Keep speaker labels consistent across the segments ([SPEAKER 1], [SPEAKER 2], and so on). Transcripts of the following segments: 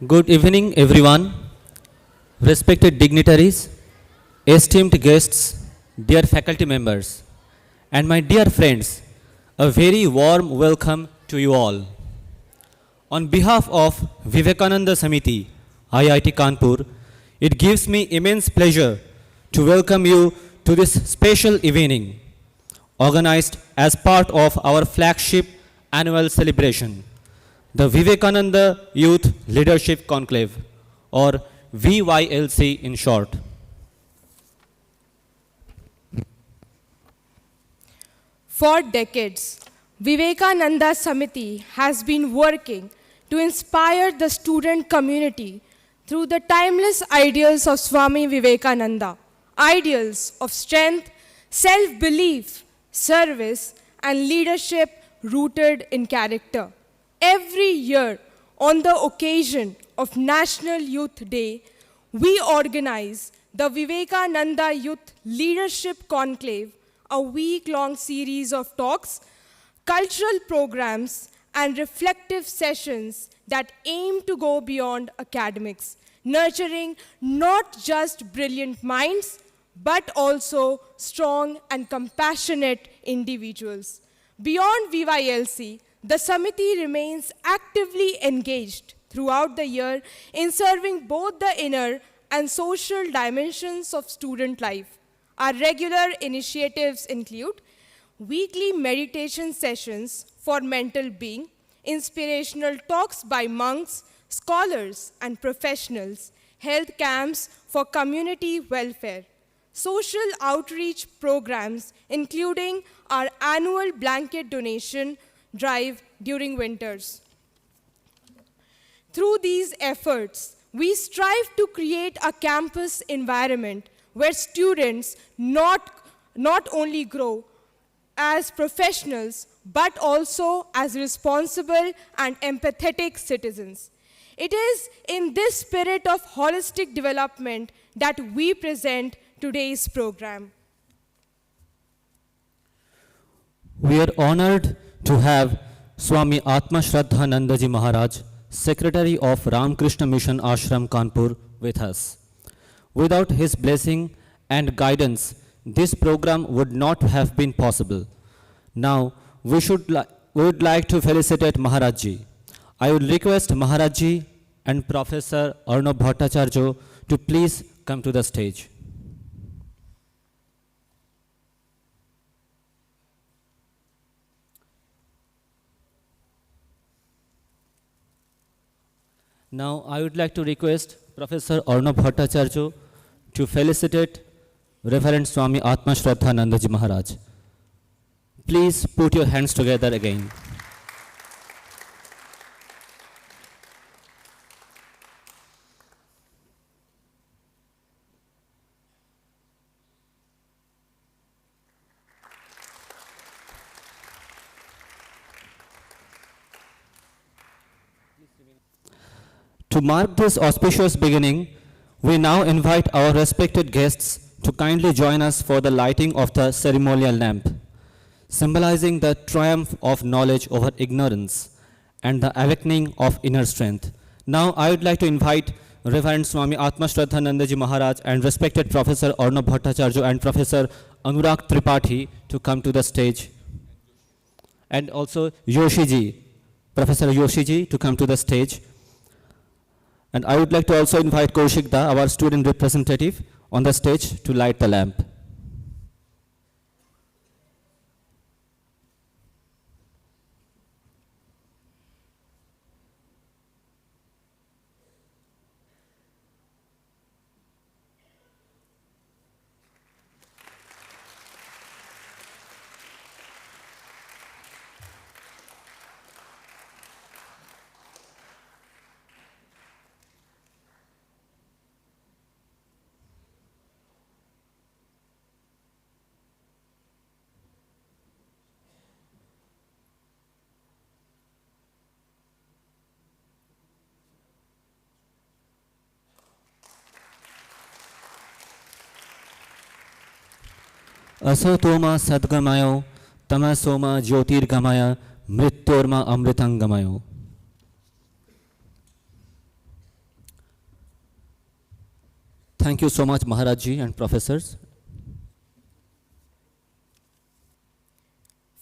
[SPEAKER 1] Good evening, everyone. Respected dignitaries, esteemed guests, dear faculty members, and my dear friends, a very warm welcome to you all. On behalf of Vivekananda Samiti, IIT Kanpur, it gives me immense pleasure to welcome you to this special evening organized as part of our flagship annual celebration, the Vivekananda Youth Leadership Conclave, or VYLC in short.
[SPEAKER 2] For decades, Vivekananda Samiti has been working to inspire the student community through the timeless ideals of Swami Vivekananda, ideals of strength, self-belief, service, and leadership rooted in character. Every year, on the occasion of National Youth Day, we organize the Vivekananda Youth Leadership Conclave, a week-long series of talks, cultural programs, and reflective sessions that aim to go beyond academics, nurturing not just brilliant minds, but also strong and compassionate individuals. Beyond VYLC, the Samiti remains actively engaged throughout the year in serving both the inner and social dimensions of student life. Our regular initiatives include weekly meditation sessions for mental being, inspirational talks by monks, scholars, and professionals, health camps for community welfare, social outreach programs including our annual blanket donation drive during winters. Through these efforts, we strive to create a campus environment where students not only grow as professionals, but also as responsible and empathetic citizens. It is in this spirit of holistic development that we present today's program.
[SPEAKER 1] We are honored to have Swami Atma Shraddha Nandaji Maharaj, Secretary of Ramakrishna Mission Ashram Kanpur, with us. Without his blessing and guidance, this program would not have been possible. Now, we would like to felicitate Maharajji. I would request Maharajji and Professor Arnab Bhattacharya to please come to the stage. Now, I would like to request Professor Arnab Bhattacharya to felicitate Reverend Swami Atma Shraddha Nandaji Maharaj. Please put your hands together again. To mark this auspicious beginning, we now invite our respected guests to kindly join us for the lighting of the ceremonial lamp, symbolizing the triumph of knowledge over ignorance and the awakening of inner strength. Now, I would like to invite Reverend Swami Atma Shraddha Nandaji Maharaj and respected Professor Arnab Bhattacharya and Professor Anurag Tripathi to come to the stage. And also Yoshiji, Professor Yoshiji to come to the stage. And I would like to also invite Kaushik Da, our student representative, on the stage to light the lamp. असतोमा सद्गमयो तमसोमा ज्योतिर्गमय मृत्योर्मा अमृतंगमयो. Thank you so much, Maharajji and professors.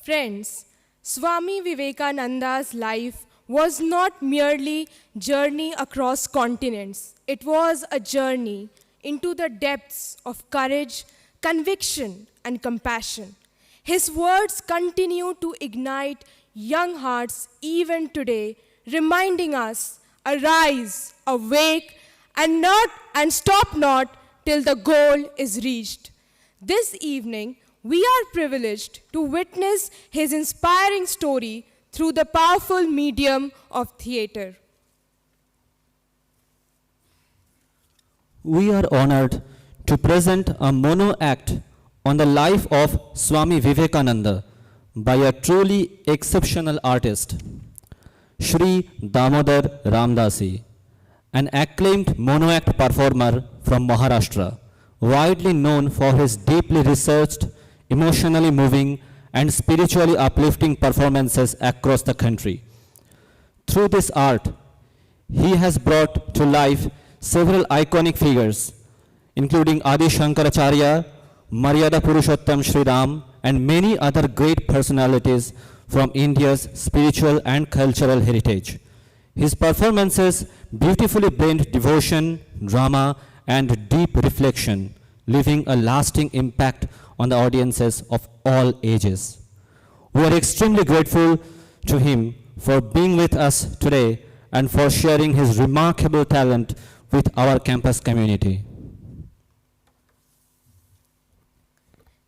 [SPEAKER 2] Friends, Swami Vivekananda's life was not merely journey across continents. It was a journey into the depths of courage, conviction, and compassion. His words continue to ignite young hearts even today, reminding us, arise, awake, and stop not till the goal is reached. This evening, we are privileged to witness his inspiring story through the powerful medium of theater.
[SPEAKER 1] We are honored to present a mono act on the life of Swami Vivekananda by a truly exceptional artist, Shri Damodar Ramdasi, an acclaimed mono act performer from Maharashtra, widely known for his deeply researched, emotionally moving, and spiritually uplifting performances across the country. Through this art, he has brought to life several iconic figures, including Adi Shankaracharya, Maryada Purushottam Sri Ram, and many other great personalities from India's spiritual and cultural heritage. His performances beautifully blend devotion, drama, and deep reflection, leaving a lasting impact on the audiences of all ages. We are extremely grateful to him for being with us today and for sharing his remarkable talent with our campus community.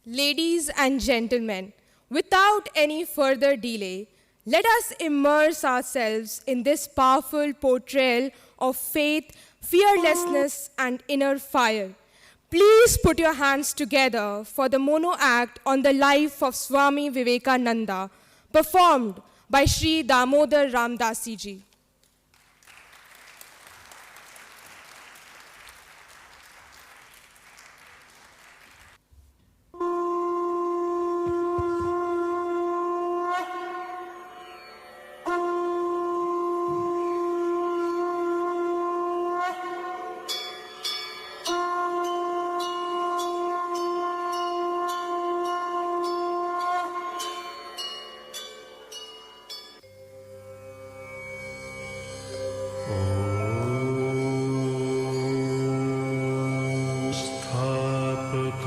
[SPEAKER 2] Ladies and gentlemen, without any further delay, let us immerse ourselves in this powerful portrayal of faith, fearlessness, and inner fire. Please put your hands together for the mono act on the life of Swami Vivekananda, performed by Shri Damodar Ramdasi ji.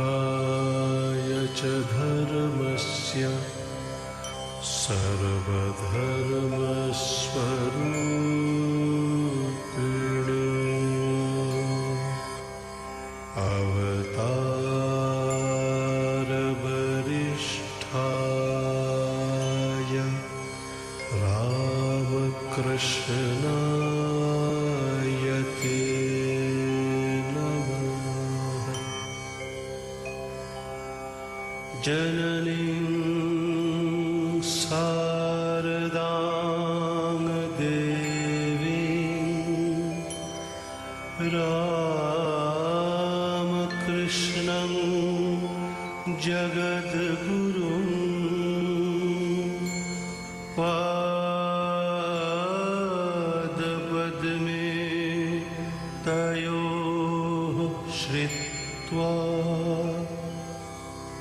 [SPEAKER 3] स्थापकाय च धर्मस्य सर्वधर्मस्वरूपिणे रामकृष्णाय ते नमः। जननीं शारदां देवीं रामकृष्णं जगद्गुरुं पादपद्मे तयोः श्रित्वा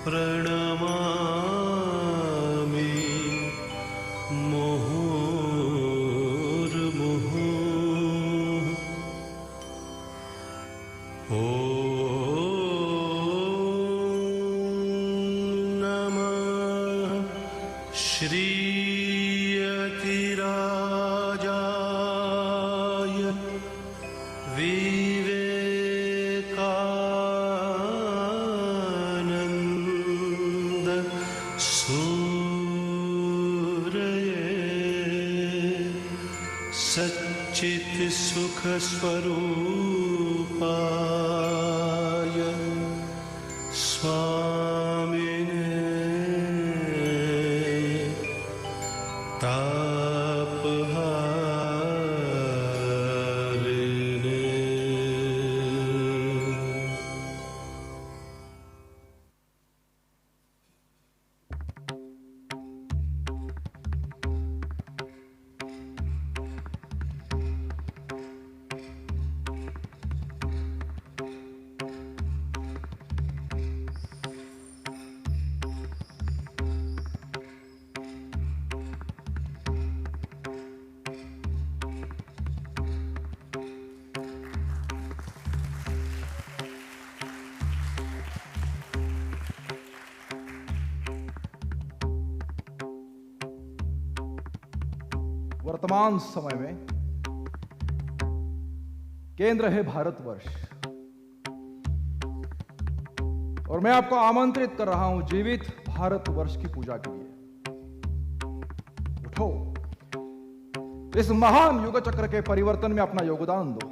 [SPEAKER 3] प्रणमामि मुहुर्मुहुः। ॐ नमः श्रीयतिराजाय विवेकानन्द सूरये सच्चित् सुखस्वरूपाय स्वामिने तापहारिणे।
[SPEAKER 4] वर्तमान समय में केंद्र है भारतवर्ष, और मैं आपको आमंत्रित कर रहा हूं जीवित भारतवर्ष की पूजा के लिए। उठो, इस महान युग चक्र के परिवर्तन में अपना योगदान दो।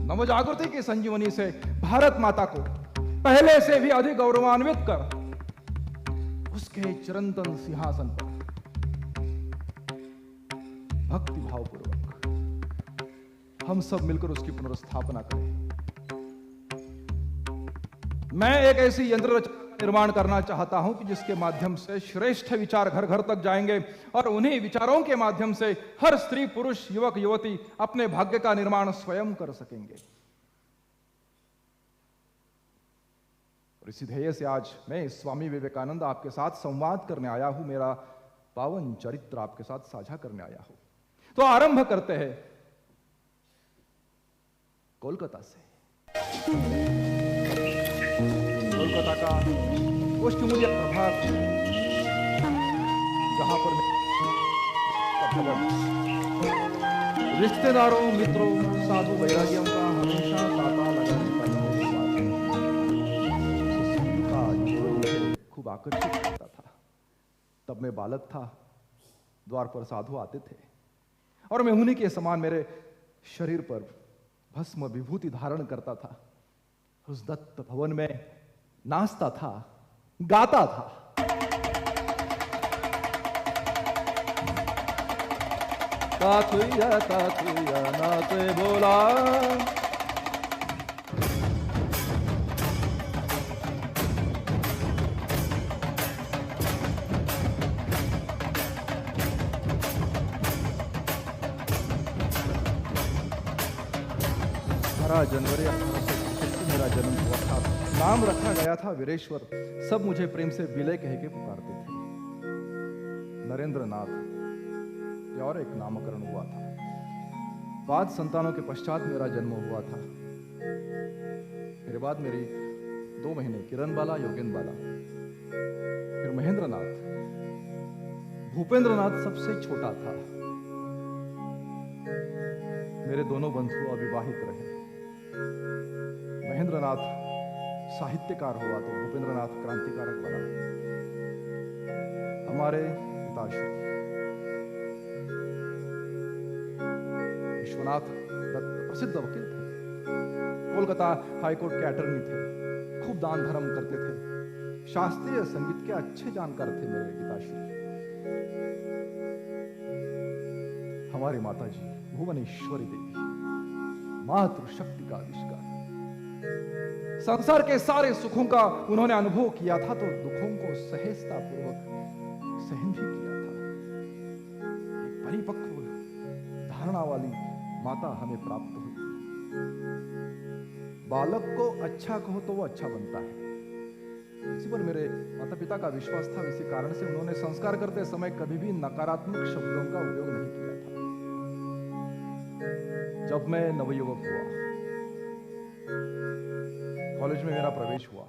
[SPEAKER 4] नवजागृति की संजीवनी से भारत माता को पहले से भी अधिक गौरवान्वित कर उसके चिरंतन सिंहासन पर भक्ति भावपूर्वक हम सब मिलकर उसकी पुनर्स्थापना करें। मैं एक ऐसी यंत्र रचना का निर्माण करना चाहता हूं कि जिसके माध्यम से श्रेष्ठ विचार घर घर तक जाएंगे और उन्हीं विचारों के माध्यम से हर स्त्री पुरुष युवक युवती अपने भाग्य का निर्माण स्वयं कर सकेंगे। और इसी ध्येय से आज मैं स्वामी विवेकानंद आपके साथ संवाद करने आया हूं, मेरा पावन चरित्र आपके साथ साझा करने आया हूं। तो आरंभ करते हैं कोलकाता से। कोलकाता का गोष्ठीमूल्य प्रभात, जहां पर रिश्तेदारों, मित्रों, साधु वैरागियों का हमेशा तांता लगाने का खूब आकर्षित करता था। तब मैं बालक था, द्वार पर साधु आते थे और मैं उन्हीं के समान मेरे शरीर पर भस्म विभूति धारण करता था। उस दत्त भवन में नाचता था, गाता था। तातुया नाचे बोला, जनवरी 1866 मेरा जन्म हुआ था। नाम रखा गया था वीरेश्वर। सब मुझे प्रेम से विलय कह के पुकारते थे। नरेंद्र नाथ या और एक नामकरण हुआ था। 5 संतानों के पश्चात मेरा जन्म हुआ था। मेरे बाद मेरी 2 महीने किरण बाला, योगेंद्र बाला, फिर महेंद्र नाथ। भूपेंद्र नाथ सबसे छोटा था। मेरे दोनों बंधु अविवाहित रहे। महेंद्र नाथ साहित्यकार हुआ तो भूपेंद्र नाथ क्रांतिकारक बना। हमारे पिताश्री विश्वनाथ दत्त प्रसिद्ध वकील थे, कोलकाता हाईकोर्ट के अटर्नी थे, खूब दान धर्म करते थे, शास्त्रीय संगीत के अच्छे जानकार थे मेरे पिताश्री। हमारी माताजी भुवनेश्वरी देवी, मातृशक्ति का आविष्कार। संसार के सारे सुखों का उन्होंने अनुभव किया था तो दुखों को सहजता पूर्वक सहन भी किया था। एक परिपक्व धारणा वाली माता हमें प्राप्त हुई। बालक को अच्छा कहो तो वो अच्छा बनता है, इसी पर मेरे माता पिता का विश्वास था। इसी कारण से उन्होंने संस्कार करते समय कभी भी नकारात्मक शब्दों का उपयोग नहीं किया था। जब मैं नवयुवक हुआ, कॉलेज में मेरा प्रवेश हुआ।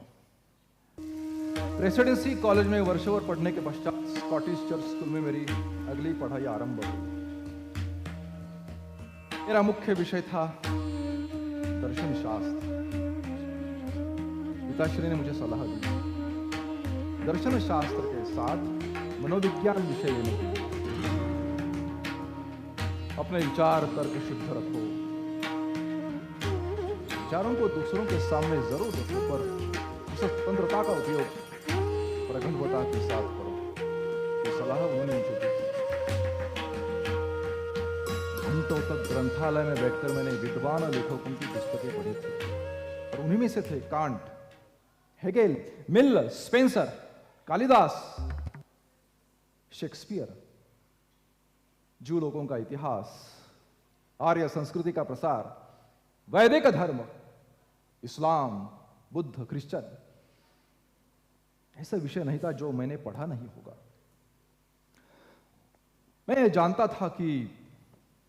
[SPEAKER 4] रेसिडेंसी कॉलेज में वर्षभर पढ़ने के पश्चात स्कॉटिश चर्च स्कूल में मेरी अगली पढ़ाई आरंभ हुई। मेरा मुख्य विषय था दर्शन शास्त्र। पिताश्री ने मुझे सलाह दी दर्शन शास्त्र के साथ मनोविज्ञान विषय लेने के लिए। अपने विचार तर्क शुद्ध रखो, विचारों को दूसरों के सामने जरूर रखो, पर उस स्वतंत्रता का उपयोग प्रगल्भता के साथ करो। ये सलाह उन्होंने मुझे दी। घंटों तक ग्रंथालय में बैठकर मैंने विद्वान लेखकों की पुस्तकें पढ़ी थी और उन्हीं में से थे can't, Hegel, mill, Spencer, Kalidas, Shakespeare, जू लोगों का इतिहास, आर्य संस्कृति का प्रसार, वैदिक धर्म, इस्लाम, बुद्ध, क्रिश्चियन। ऐसा विषय नहीं था जो मैंने पढ़ा नहीं होगा। मैं जानता था कि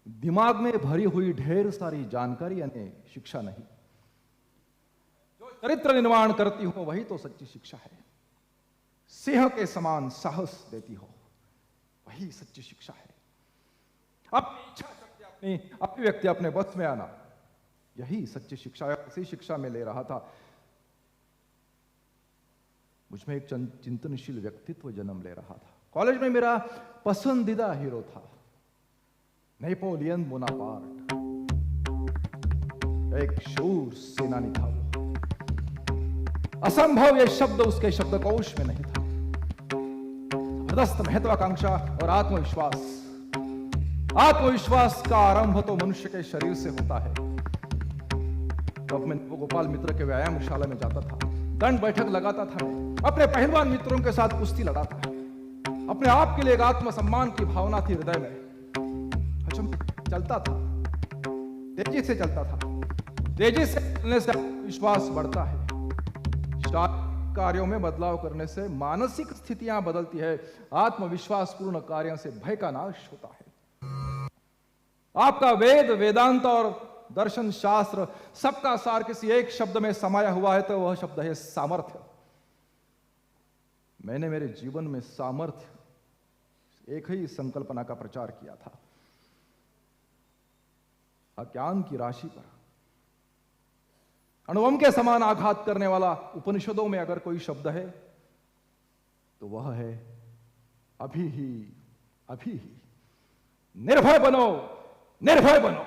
[SPEAKER 4] दिमाग में भरी हुई ढेर सारी जानकारी यानी शिक्षा नहीं, जो चरित्र निर्माण करती हो वही तो सच्ची शिक्षा है। सिंह के समान साहस देती हो वही सच्ची शिक्षा है। अपनी इच्छा शक्ति, अपनी अभिव्यक्ति अपने बस में आना, यही सच्ची शिक्षा है। इसी शिक्षा में ले रहा था। मुझमें एक चिंतनशील व्यक्तित्व जन्म ले रहा था। कॉलेज में मेरा पसंदीदा हीरो था नेपोलियन बोनापार्ट। एक शूर सेनानी था वो। असंभव ये शब्द उसके शब्दकोश में नहीं था। जबरदस्त महत्वाकांक्षा और आत्मविश्वास। आत्मविश्वास का आरंभ तो मनुष्य के शरीर से होता है। तो मैं गोपाल मित्र के व्यायामशाला में जाता था, दंड बैठक लगाता था, अपने पहलवान मित्रों के साथ कुश्ती लड़ाता था। अपने आप के लिए एक आत्मसम्मान की भावना थी हृदय में। चलता था, तेजी से चलता था। तेजी से चलने से विश्वास बढ़ता है। कार्यों में बदलाव करने से मानसिक स्थितियां बदलती है। आत्मविश्वास पूर्ण कार्यों से भय का नाश होता है। आपका वेद, वेदांत और दर्शन शास्त्र सबका सार किसी एक शब्द में समाया हुआ है, तो वह शब्द है सामर्थ्य। मैंने मेरे जीवन में सामर्थ्य एक ही संकल्पना का प्रचार किया था। अज्ञान की राशि पर अणुबम के समान आघात करने वाला उपनिषदों में अगर कोई शब्द है तो वह है अभी ही, अभी ही। निर्भय बनो, निर्भय बनो।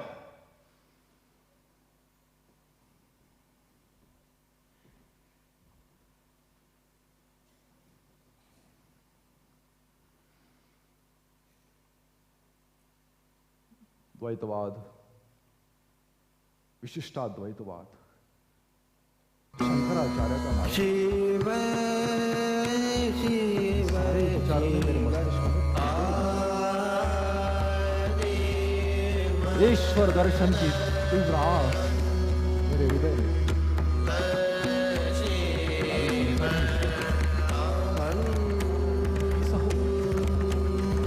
[SPEAKER 4] द्वैतवाद, विशिष्टाद्वैतवाद, शंकराचार्य का नाम सारे विचारों में मेरे मस्तिष्क में ईश्वर दर्शन की तीव्र आस मेरे हृदय में।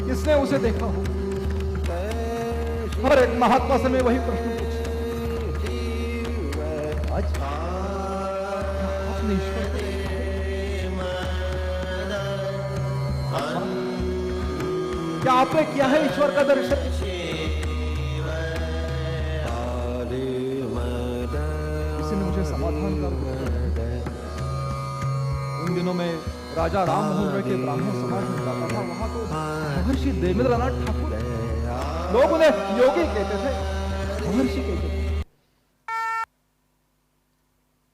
[SPEAKER 4] किसने उसे देखा हो? हर एक महात्मा से मैं वही प्रश्न पूछता आज आपने ईश्वर को क्या आपने किया है ईश्वर का दर्शन? किसी ने मुझे समाधान कर दिया। उन दिनों में राजा राम मोहन राय के ब्राह्मण समाज में जाता था, वहां तो महर्षि देवेंद्रनाथ ठाकुर, लोग उन्हें योगी कहते थे, महर्षि कहते थे।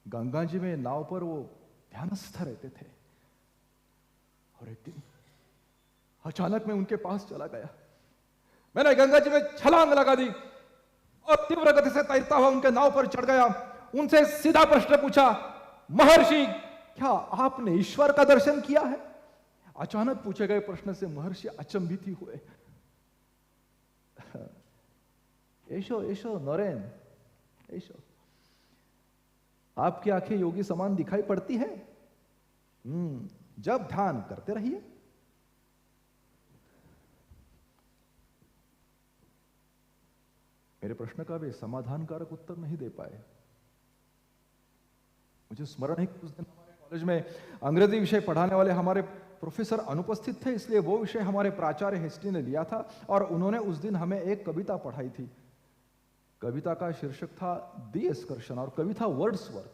[SPEAKER 4] गंगा जी में नाव पर वो ध्यानस्थ रहते थे। और एक दिन अचानक मैं उनके पास चला गया। मैंने गंगा जी में छलांग लगा दी और तीव्र गति से तैरता हुआ उनके नाव पर चढ़ गया। उनसे सीधा प्रश्न पूछा, महर्षि क्या आपने ईश्वर का दर्शन किया है? अचानक पूछे गए प्रश्न से महर्षि अचंभित ही हुए। ऐशो ऐशो नरेन, ऐशो आपकी आंखें योगी समान दिखाई पड़ती है। जब ध्यान करते रहिए। मेरे प्रश्न का वे समाधानकारक उत्तर नहीं दे पाए। मुझे स्मरण है कि उस दिन हमारे कॉलेज में अंग्रेजी विषय पढ़ाने वाले हमारे प्रोफेसर अनुपस्थित थे, इसलिए वो विषय हमारे प्राचार्य हेस्टी ने लिया था और उन्होंने उस दिन हमें एक कविता पढ़ाई थी। कविता का शीर्षक था दी एक्सकर्शन और कवि था वर्ड्सवर्थ।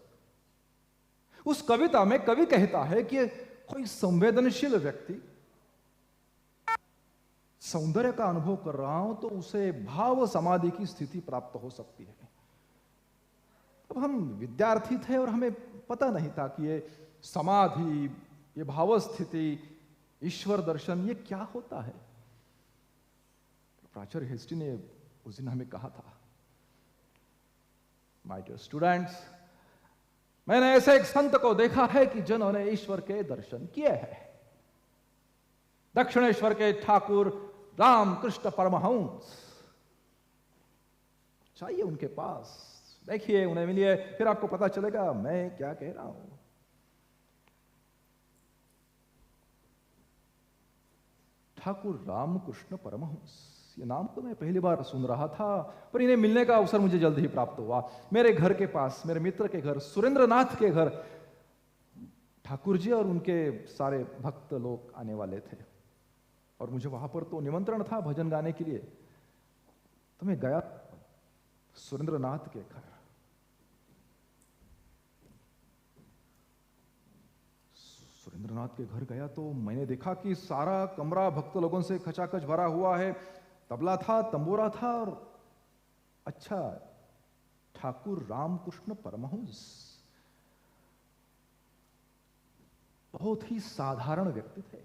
[SPEAKER 4] उस कविता में कवि कहता है कि कोई संवेदनशील व्यक्ति सौंदर्य का अनुभव कर रहा हूं तो उसे भाव समाधि की स्थिति प्राप्त हो सकती है। अब हम विद्यार्थी थे और हमें पता नहीं था कि ये समाधि, ये भाव स्थिति, ईश्वर दर्शन, ये क्या होता है। प्राचार्य हेस्टी ने उस दिन हमें कहा था, माय डियर स्टूडेंट्स, मैंने ऐसे एक संत को देखा है कि जिन्होंने ईश्वर के दर्शन किए हैं। दक्षिणेश्वर के ठाकुर रामकृष्ण परमहंस, चाहिए उनके पास, देखिए उन्हें मिलिए, फिर आपको पता चलेगा मैं क्या कह रहा हूं। ठाकुर रामकृष्ण परमहंस, ये नाम तो मैं पहली बार सुन रहा था, पर इन्हें मिलने का अवसर मुझे जल्द ही प्राप्त हुआ। मेरे घर के पास, मेरे मित्र के घर, सुरेंद्रनाथ के घर ठाकुर जी और उनके सारे भक्त लोग आने वाले थे और मुझे वहां पर तो निमंत्रण था भजन गाने के लिए। तो मैं गया सुरेंद्रनाथ के घर। सुरेंद्रनाथ के घर गया तो मैंने देखा कि सारा कमरा भक्त लोगों से खचाखच भरा हुआ है। तबला था, तंबूरा था, और अच्छा, ठाकुर रामकृष्ण परमहंस बहुत ही साधारण व्यक्ति थे।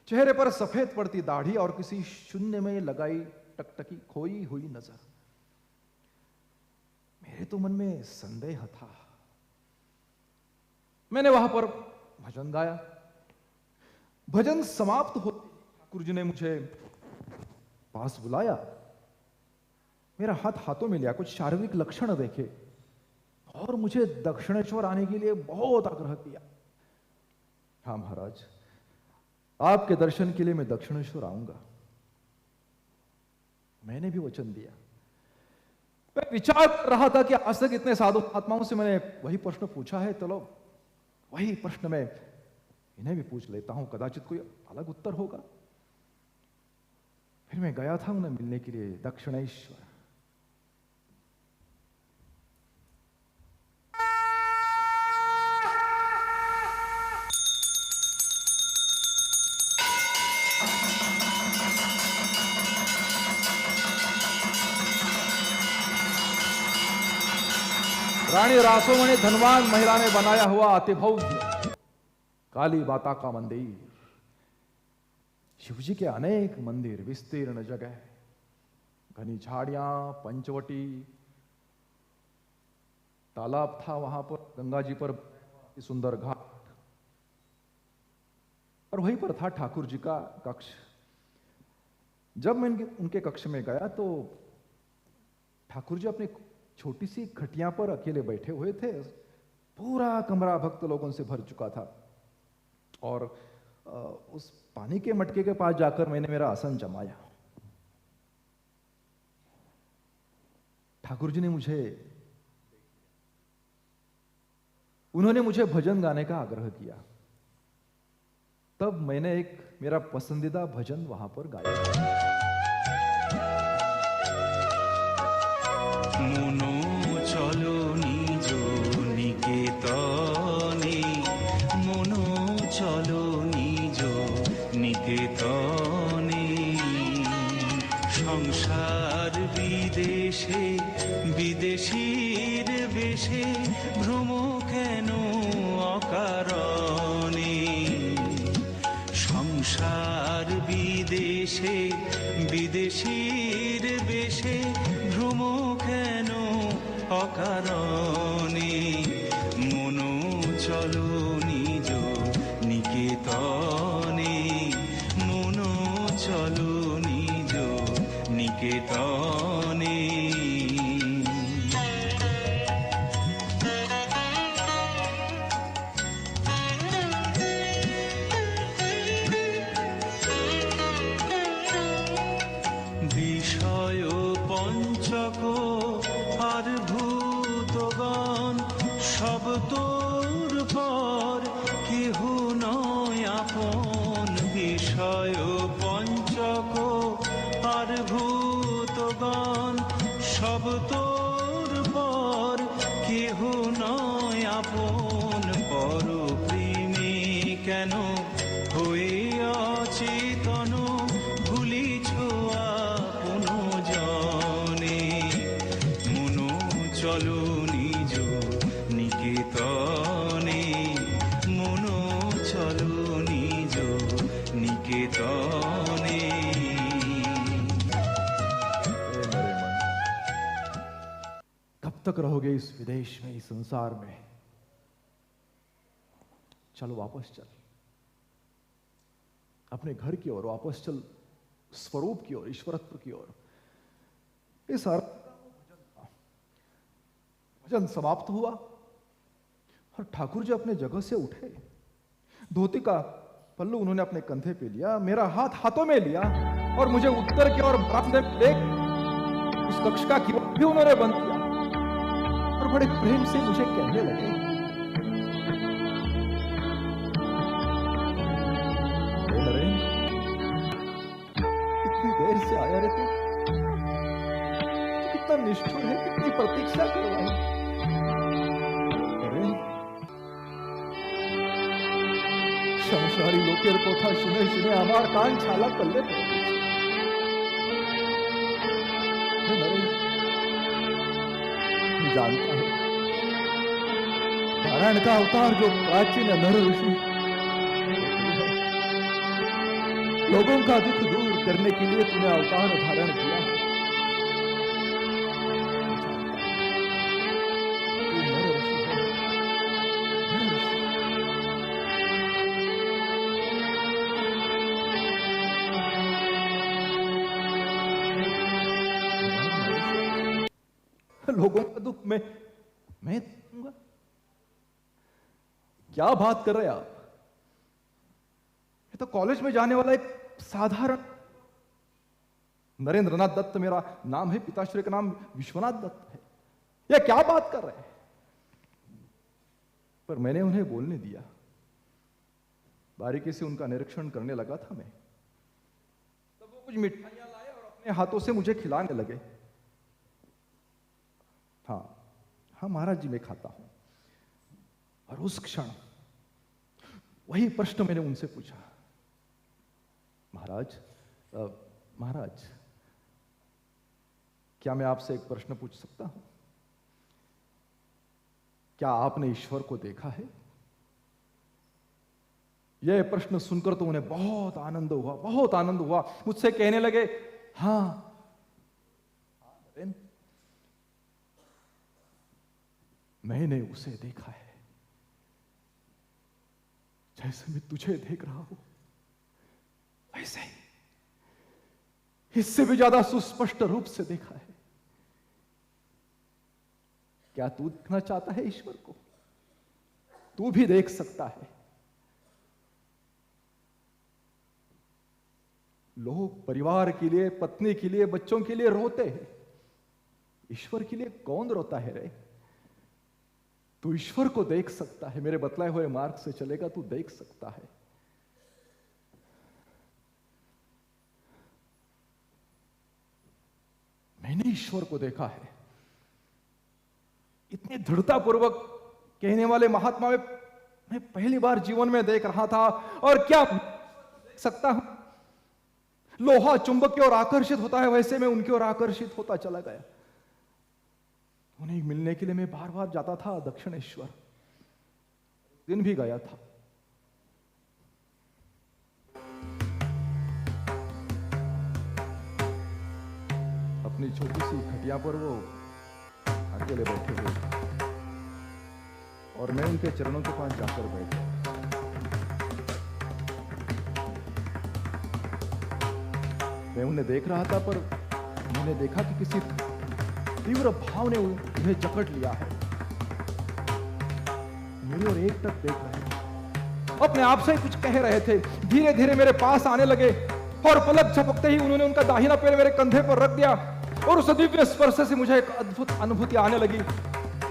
[SPEAKER 4] चेहरे पर सफेद पड़ती दाढ़ी और किसी शून्य में लगाई टकटकी खोई हुई नजर। मेरे तो मन में संदेह था। मैंने वहां पर भजन गाया। भजन समाप्त होते ठाकुर जी ने मुझे पास बुलाया, मेरा हाथ हाथों में लिया, कुछ शारीरिक लक्षण देखे और मुझे दक्षिणेश्वर आने के लिए बहुत आग्रह किया। हाँ महाराज, आपके दर्शन के लिए मैं दक्षिणेश्वर आऊंगा। मैंने भी वचन दिया। मैं विचार कर रहा था कि आज तक इतने साधु महात्माओं से मैंने वही प्रश्न पूछा है, चलो वही प्रश्न मैं इन्हें भी पूछ लेता हूं, कदाचित कोई अलग उत्तर होगा। फिर मैं गया था उन्हें मिलने के लिए दक्षिणेश्वर। रानी रासोमणि धनवान महिला ने बनाया हुआ अतिभव्य काली माता का मंदिर, शिवजी के अनेक मंदिर, विस्तीर्ण जगह, घनी झाड़ियां, पंचवटी, तालाब था वहां पर, गंगा जी पर सुंदर घाट, और वहीं पर था ठाकुर जी का कक्ष। जब मैं उनके कक्ष में गया तो ठाकुर जी अपनी छोटी सी खटिया पर अकेले बैठे हुए थे। पूरा कमरा भक्त लोगों से भर चुका था, और उस पानी के मटके के पास जाकर मैंने मेरा आसन जमाया। ठाकुर जी ने उन्होंने मुझे भजन गाने का आग्रह किया। तब मैंने एक मेरा पसंदीदा भजन वहां पर गाया।
[SPEAKER 3] মনো চলো নিজ নিকেতনে, মনো চলো নিজ নিকেতনে, সংসার বিদেশে বিদেশীর বেশে ভ্রম কেন অকারণে, সংসার বিদেশে বিদেশীর বেশে ভ্রম কেন অকারণে, মনো চলো নিজ নিকেতনে, মনো চলো নিজ নিকেতনে। বিষয় পঞ্চক আর ভূতগণ সব তোর পর, কেহ নয় আপন। বিষয় পঞ্চক আর ভূতগণ সব তোর পর, কেহ নয় আপন। পর প্রেমে কেন হয়ে অচেতন, ভুলিছ আপন জনে, মনো চলো নিজ নিকেতনে, মনো চলো নিজ নিকেতনে।
[SPEAKER 4] मेरे मन, कब तक रहोगे इस विदेश में, इस संसार में? चलो वापस चल, अपने घर की ओर वापस चल, स्वरूप की ओर, ईश्वरत्व की ओर। इस भजन समाप्त हुआ और ठाकुर जी अपने जगह से उठे। धोती का पल्लू उन्होंने अपने कंधे पे लिया, मेरा हाथ हाथों में लिया और मुझे उत्तर की ओर बरामदे में ले उस कक्ष का किवाड़ भी उन्होंने बंद किया और बड़े प्रेम से मुझे कहने लगे, इतनी देर से आया रे तू? कितना निष्ठुर है, कितनी प्रतीक्षा कर रहा है। संसारी लोकेर কথা শুনে শুনে আমার কান ছালা করলে जानता है नारायण का अवतार जो प्राचीन नर ऋषि लोगों का दुख दूर करने के लिए तूने अवतार धारण किया है। तू नर ऋषि है, नर ऋषि। लोगों का दुख मैं दूंगा? क्या बात कर रहे हैं आप? ये तो कॉलेज में जाने वाला एक साधारण नरेंद्रनाथ दत्त मेरा नाम है, पिताश्री का नाम विश्वनाथ दत्त है। ये क्या बात कर रहे हैं? पर मैंने उन्हें बोलने दिया। बारीकी से उनका निरीक्षण करने लगा था मैं। तब वो कुछ मिठाइयां लाए और अपने हाथों से मुझे खिलाने लगे। हाँ हाँ महाराज जी, मैं खाता हूं। और उस क्षण वही प्रश्न मैंने उनसे पूछा, महाराज महाराज क्या मैं आपसे एक प्रश्न पूछ सकता हूं? क्या आपने ईश्वर को देखा है? यह प्रश्न सुनकर तो उन्हें बहुत आनंद हुआ, बहुत आनंद हुआ। मुझसे कहने लगे, हाँ मैंने उसे देखा है जैसे मैं तुझे देख रहा हूं, वैसे ही इससे भी ज्यादा सुस्पष्ट रूप से देखा है। क्या तू देखना चाहता है ईश्वर को? तू भी देख सकता है। लोग परिवार के लिए, पत्नी के लिए, बच्चों के लिए रोते हैं। ईश्वर के लिए कौन रोता है रे? तू ईश्वर को देख सकता है। मेरे बतलाए हुए मार्ग से चलेगा, तू देख सकता है। मैंने ईश्वर को देखा है। इतनी दृढ़तापूर्वक कहने वाले महात्मा में मैं पहली बार जीवन में देख रहा था। और क्या देख सकता हूं? लोहा चुंबक की ओर आकर्षित होता है, वैसे मैं उनकी ओर आकर्षित होता चला गया। उन्हें मिलने के लिए मैं बार बार जाता था दक्षिणेश्वर। दिन भी गया था। अपनी छोटी सी खटिया पर वो अकेले बैठे हुए और मैं उनके चरणों के पास जाकर बैठ गया। मैं उन्हें देख रहा था, पर मैंने देखा कि किसी तीव्र भाव ने उन्हें जकड़ लिया है। मेरी ओर एकटक देख रहे थे, अपने आप से कुछ कह रहे थे। धीरे धीरे मेरे पास आने लगे और पलक झपकते ही उन्होंने उनका दाहिना पैर मेरे कंधे पर रख दिया और उस दिव्य स्पर्श से मुझे एक अद्भुत अनुभूति आने लगी।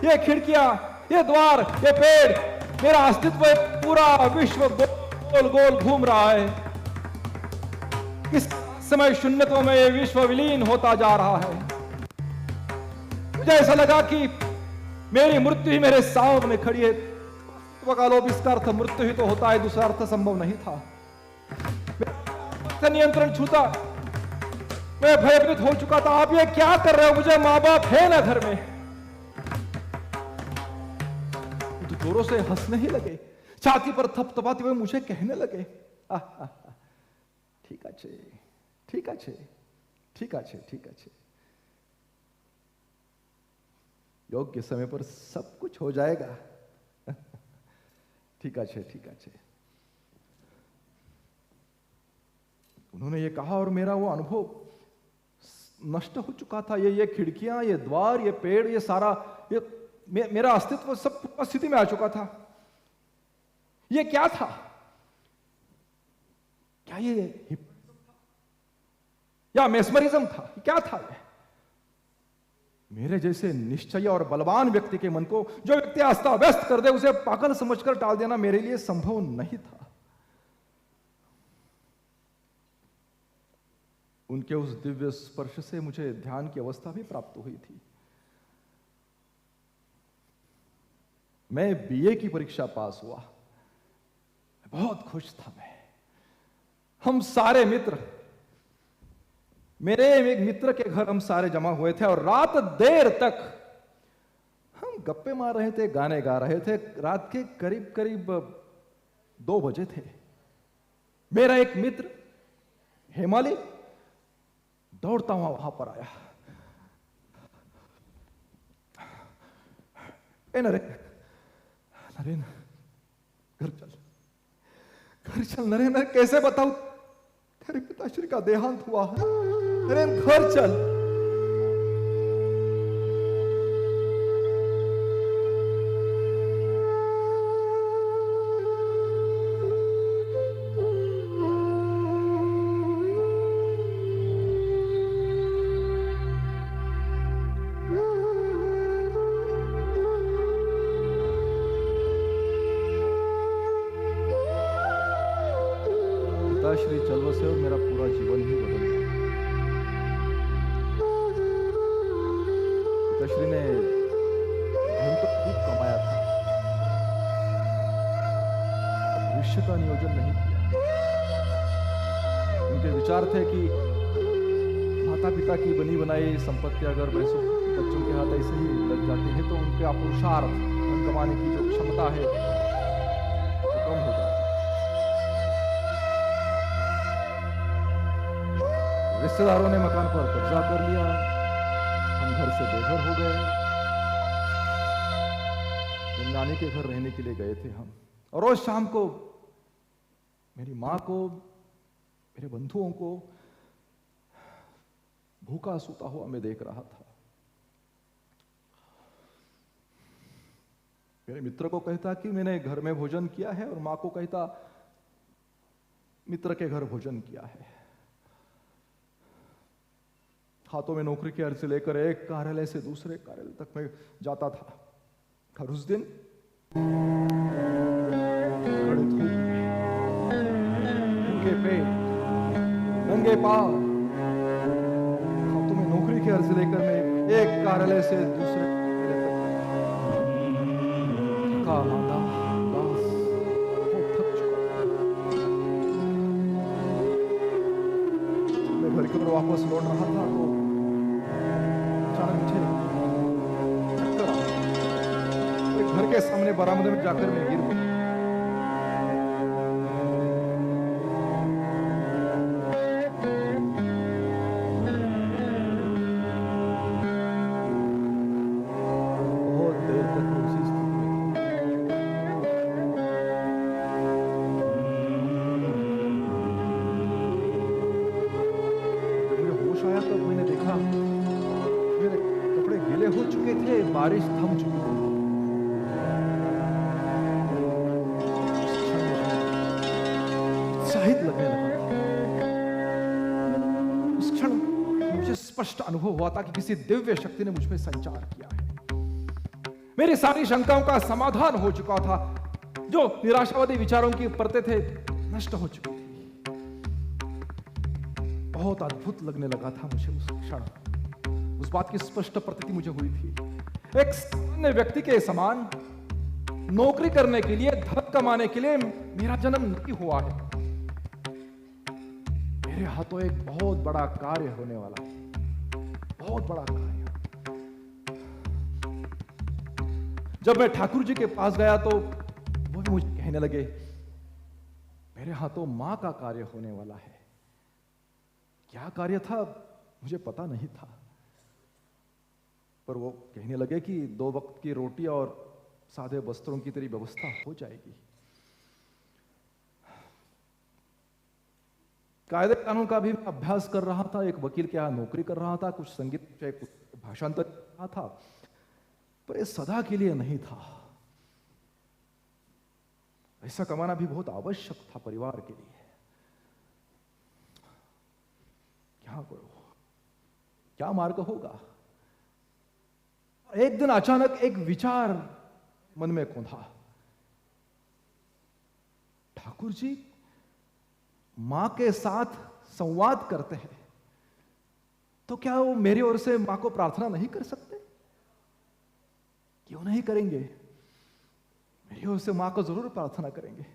[SPEAKER 4] ये खिड़कियां, ये द्वार, ये पेड़, मेरा अस्तित्व पूरा विश्व गोल गोल घूम रहा है। इस समय शून्यत्व में ये विश्व विलीन होता जा रहा है। मुझे ऐसा लगा कि मेरी मृत्यु ही मेरे सामने खड़ी है। इसका अर्थ मृत्यु ही तो होता है, दूसरा अर्थ संभव नहीं था। मेरा नियंत्रण छूटा, मैं भयभीत हो चुका था। आप ये क्या कर रहे हो? मुझे माँ बाप है ना घर में। तो जोरों से हंसने ही लगे, छाती पर थपथपाते हुए मुझे कहने लगे, ठीक है, ठीक है, ठीक है, ठीक है। योग्य समय पर सब कुछ हो जाएगा। ठीक है। उन्होंने ये कहा और मेरा वो अनुभव नष्ट हो चुका था। ये खिड़कियां, ये द्वार, ये पेड़, ये सारा, ये मेरा अस्तित्व सब स्थिति में आ चुका था। ये क्या था? क्या ये हिप्नोटिज्म था या मेस्मरिज्म था? क्या था ये? मेरे जैसे निश्चय और बलवान व्यक्ति के मन को जो व्यक्ति अस्ता व्यस्त कर दे, उसे पागल समझकर टाल देना मेरे लिए संभव नहीं था। उनके उस दिव्य स्पर्श से मुझे ध्यान की अवस्था भी प्राप्त हुई थी। मैं बीए की परीक्षा पास हुआ, बहुत खुश था मैं। हम सारे मित्र, मेरे एक मित्र के घर हम सारे जमा हुए थे और रात देर तक हम गप्पे मार रहे थे, गाने गा रहे थे। रात के करीब करीब 2 बजे थे। मेरा एक मित्र हेमाली दौड़ता हुआ वहां पर आया। नरेंद्र, घर चल नरेंद्र, कैसे बताऊं, तेरे पिताश्री का देहांत हुआ है। नरेंद्र घर चल। पिताश्री चलने से मेरा पूरा जीवन ही बदल गया। पिताश्री ने धन तो खूब कमाया था, भविष्य का नियोजन नहीं किया। उनके विचार थे कि माता पिता की बनी बनाई संपत्ति अगर भैंसों बच्चों के हाथ ऐसे ही लग जाती है तो उनके पुरुषार्थ धन कमाने की जो क्षमता है वो कम हो जाती है। रिश्तेदारों ने मकान पर कब्जा कर लिया, हम घर से बेघर हो गए। नानी के घर रहने के लिए गए थे हम, और रोज शाम को मेरी मां को, मेरे बंधुओं को भूखा सूता हुआ मैं देख रहा था। मेरे मित्र को कहता कि मैंने घर में भोजन किया है, और मां को कहता मित्र के घर भोजन किया है। हाथों में नौकरी की अर्जी लेकर एक कार्यालय से दूसरे कार्यालय तक मैं जाता था। और उस दिन खड़े धूप में, नंगे पेट, नंगे पांव, हाथों में नौकरी की अर्जी लेकर मैं एक कार्यालय से दूसरे थका मांदा उदास, बहुत थक चुका। मैं घर की ओर वापस लौट रहा था तो अचानक मुझे चक्कर आया। घर के सामने बरामदे में जाकर मैं गिर गया। बहुत देर तक मैं उसी स्थिति में था। जब मुझे होश आया तब मैंने देखा मेरे कपड़े गीले हो चुके थे, बारिश थम चुकी थी। उत्साहित लगने लगा। उस क्षण मुझे स्पष्ट अनुभव हुआ था कि किसी दिव्य शक्ति ने मुझ में संचार किया है। मेरी सारी शंकाओं का समाधान हो चुका था। जो निराशावादी विचारों की परतें थे नष्ट हो चुकी थी। बहुत अद्भुत लगने लगा था मुझे उस क्षण। उस बात की स्पष्ट प्रतीति मुझे हुई थी। एक सामान्य व्यक्ति के समान नौकरी करने के लिए, धन कमाने के लिए मेरा जन्म नहीं हुआ है। मेरे हाथों एक बहुत बड़ा कार्य होने वाला है, बहुत बड़ा कार्य। जब मैं ठाकुर जी के पास गया तो वो भी मुझे कहने लगे, मेरे हाथों मां का कार्य होने वाला है। क्या कार्य था मुझे पता नहीं था, पर वो कहने लगे कि 2 वक्त की रोटी और सादे वस्त्रों की तेरी व्यवस्था हो जाएगी। कायदे कानून का भी मैं अभ्यास कर रहा था, एक वकील के यहाँ नौकरी कर रहा था, कुछ संगीत कुछ भाषांतर कर रहा था, पर ये सदा के लिए नहीं था। ऐसा कमाना भी बहुत आवश्यक था परिवार के लिए। क्या करो, क्या मार्ग होगा? एक दिन अचानक एक विचार मन में कौंधा। ठाकुर जी मां के साथ संवाद करते हैं, तो क्या वो मेरी ओर से मां को प्रार्थना नहीं कर सकते? क्यों नहीं करेंगे? मेरी ओर से मां को जरूर प्रार्थना करेंगे।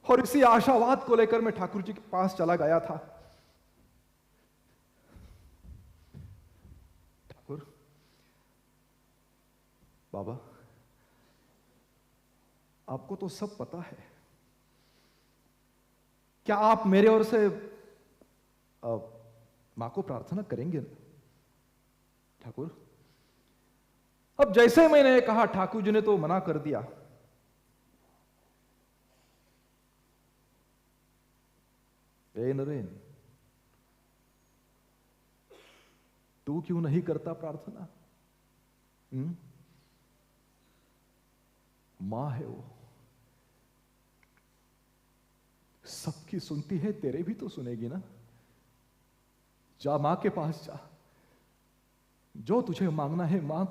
[SPEAKER 4] और इसी आशावाद को लेकर मैं ठाकुर जी के पास चला गया था। ठाकुर, बाबा, आपको तो सब पता है, क्या आप मेरे ओर से मां को प्रार्थना करेंगे ना? ठाकुर, अब जैसे मैंने कहा, ठाकुर जी ने तो मना कर दिया। ए नरेन, तू क्यों नहीं करता प्रार्थना? मां है वो, सबकी सुनती है, तेरे भी तो सुनेगी ना। जा मां के पास जा, जो तुझे मांगना है मां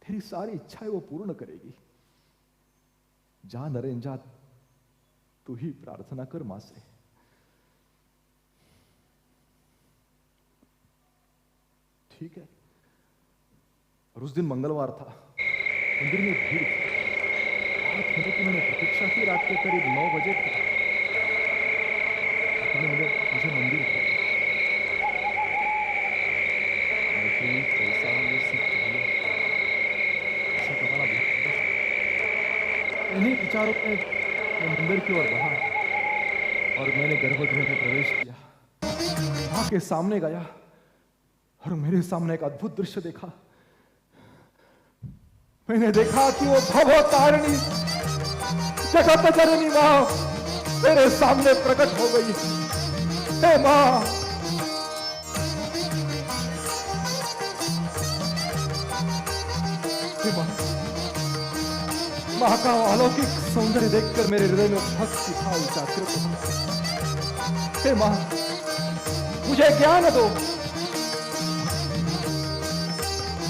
[SPEAKER 4] तेरी सारी इच्छाएं वो पूर्ण करेगी। जा नरेन, जा, तू ही प्रार्थना कर मां से। ठीक है। और उस दिन मंगलवार था, मंदिर में भीड़ थी। रात होने की मैंने प्रतीक्षा की, रात के करीब 9 बजे था। मुझे मंदिर खोला। पैसा ये सब चाहिए, ऐसा कमाना बहुत कष्ट है। इन्हीं विचारों में मैं मंदिर की ओर बढ़ा और मैंने गर्भगृह में प्रवेश किया। मां के सामने गया और मेरे सामने एक अद्भुत दृश्य देखा। मैंने देखा कि वो भवतारिणी जगत जननी मां मेरे सामने प्रकट हो गई। हे मां, मां का अलौकिक सौंदर्य देखकर मेरे हृदय में भक्ति भाव जागृत हो। हे मां, मुझे ज्ञान दो,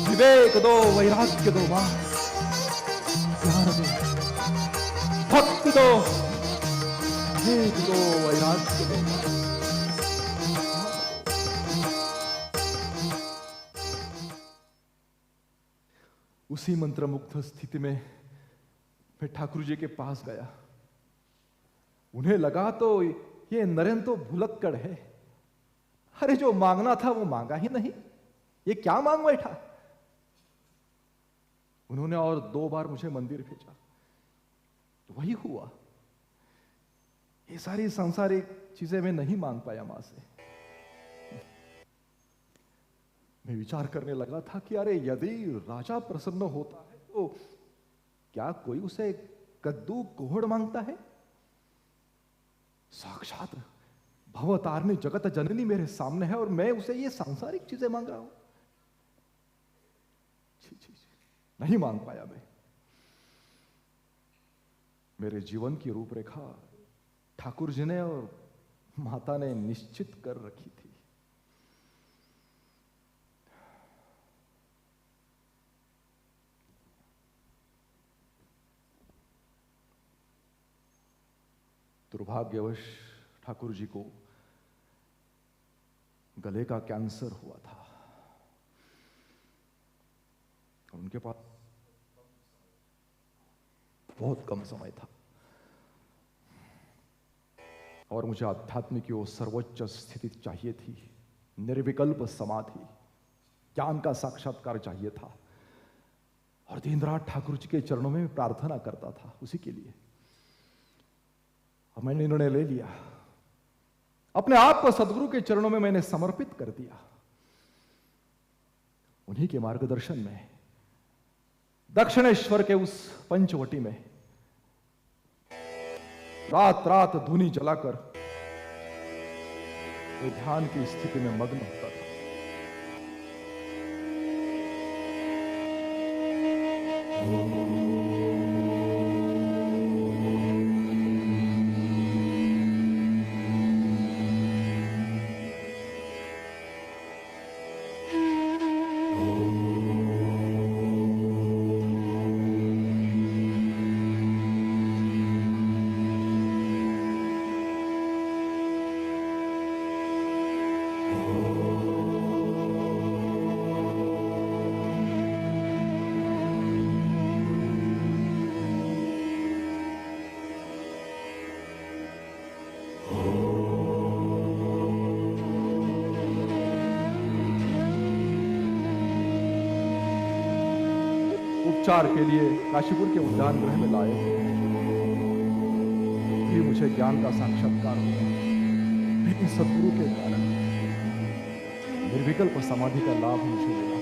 [SPEAKER 4] विवेक दो, वैराग्य दो मां, ज्ञान दो, भक्ति दो, विवेक दो, वैराग्य दो मां। उसी मंत्रमुग्ध स्थिति में मैं ठाकुर जी के पास गया। उन्हें लगा तो ये नरेन तो भुलक्कड़ है। अरे जो मांगना था वो मांगा ही नहीं, ये क्या मांग बैठा। उन्होंने और 2 बार मुझे मंदिर भेजा, तो वही हुआ। ये सारी सांसारिक चीजें मैं नहीं मांग पाया मां से। मैं विचार करने लगा था कि अरे यदि राजा प्रसन्न होता है तो क्या कोई उसे कद्दू कोहड़ मांगता है? साक्षात भवतारिणी जगत जननी मेरे सामने है और मैं उसे ये सांसारिक चीजें मांग रहा हूं। छी छी छी, नहीं मांग पाया मैं। मेरे जीवन की रूपरेखा ठाकुर जी ने और माता ने निश्चित कर रखी थी। दुर्भाग्यवश ठाकुर जी को गले का कैंसर हुआ था। उनके पास बहुत कम समय था और मुझे आध्यात्म की वो सर्वोच्च स्थिति चाहिए थी। निर्विकल्प समाधि, ज्ञान का साक्षात्कार चाहिए था और दिन रात ठाकुर जी के चरणों में प्रार्थना करता था उसी के लिए। और मैंने निर्णय ले लिया, अपने आप को सदगुरु के चरणों में मैंने समर्पित कर दिया। उन्हीं के मार्गदर्शन में दक्षिणेश्वर के उस पंचवटी में रात रात धूनी जलाकर मैं ध्यान की स्थिति में मग्न होता था। उपचार के लिए काशीपुर के उद्यान गृह में लाए थे। भी मुझे ज्ञान का साक्षात्कार हुआ, लेकिन सद्गुरु के कारण निर्विकल्प समाधि का लाभ मुझे मिला।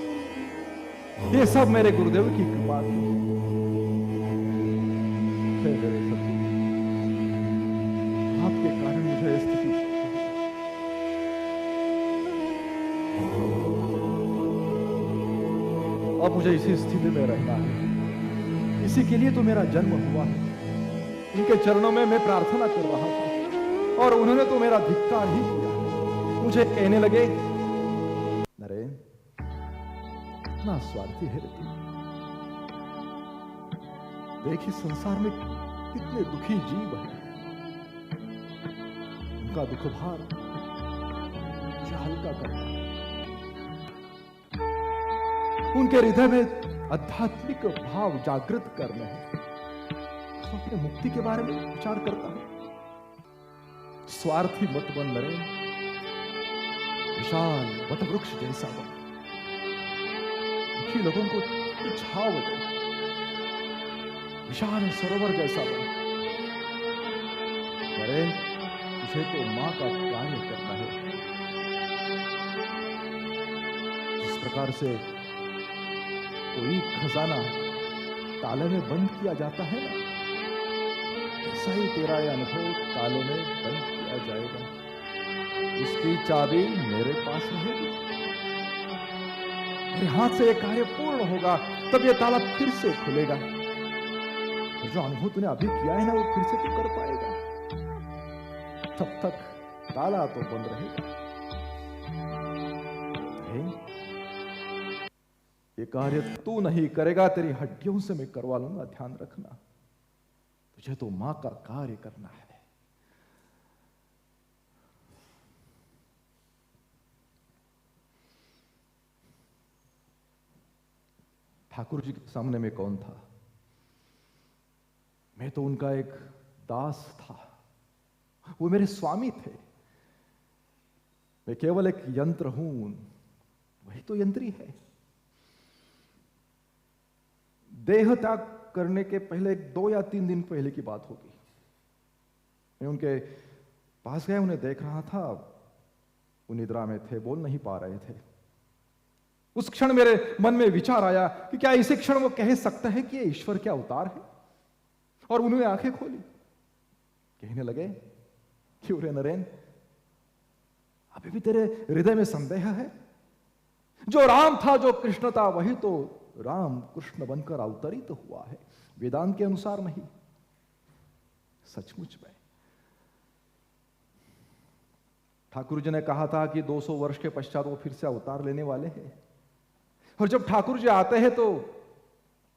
[SPEAKER 4] ये सब मेरे गुरुदेव की कृपा थी। हे मेरे सद्गुरु, आपके कारण मुझे यह स्थिति अब मुझे इसी स्थिति में रहना है। इसी के लिए तो मेरा जन्म हुआ है। उनके चरणों में मैं प्रार्थना कर रहा था और उन्होंने तो मेरा धिक्कार ही किया। मुझे कहने लगे, नरेन, कितना स्वार्थी है रे तू। देख इस संसार में कितने दुखी जीव हैं। उनका दुख भार मुझे हल्का करना, उनके हृदय में आध्यात्मिक भाव जागृत करने हैं। तो अपने मुक्ति के बारे में विचार करता हूं। स्वार्थी मत बन नरेन, विशाल वटवृक्ष जैसा बन, दुखी लोगों को छाव दे, विशाल सरोवर जैसा बन। नरेन, तुझे तो मां का कार्य करना है। जिस प्रकार से कोई खजाना ताले में बंद किया जाता है ना, ऐसा ही तेरा यह अनुभव ताले में बंद किया जाएगा। उसकी चाबी मेरे पास रहेगी। मेरे हाथ से यह कार्य पूर्ण होगा, तब यह ताला फिर से खुलेगा। जो अनुभव तूने अभी किया है ना, वो फिर से तू कर पाएगा। तब तक ताला तो बंद रहेगा। ये कार्य तू नहीं करेगा, तेरी हड्डियों से मैं करवा लूंगा, ध्यान रखना। तुझे तो मां का कार्य करना है। ठाकुर जी के सामने में कौन था? मैं तो उनका एक दास था। वो मेरे स्वामी थे। मैं केवल एक यंत्र हूं, वही तो यंत्री है। देह त्याग करने के पहले 2 या 3 दिन पहले की बात होगी। मैं उनके पास गया, उन्हें देख रहा था। वो निद्रा में थे, बोल नहीं पा रहे थे। उस क्षण मेरे मन में विचार आया कि क्या इसी क्षण वो कह सकता है कि ये ईश्वर क्या अवतार है? और उन्होंने आंखें खोली, कहने लगे, क्यों रे नरेन, अभी भी तेरे हृदय में संदेह है? जो राम था, जो कृष्ण था, वही तो राम कृष्ण बनकर अवतरित हुआ है, वेदांत के अनुसार नहीं। सचमुच में ठाकुर जी ने कहा था कि 200 वर्ष के पश्चात वो फिर से अवतार लेने वाले हैं। और जब ठाकुर जी आते हैं तो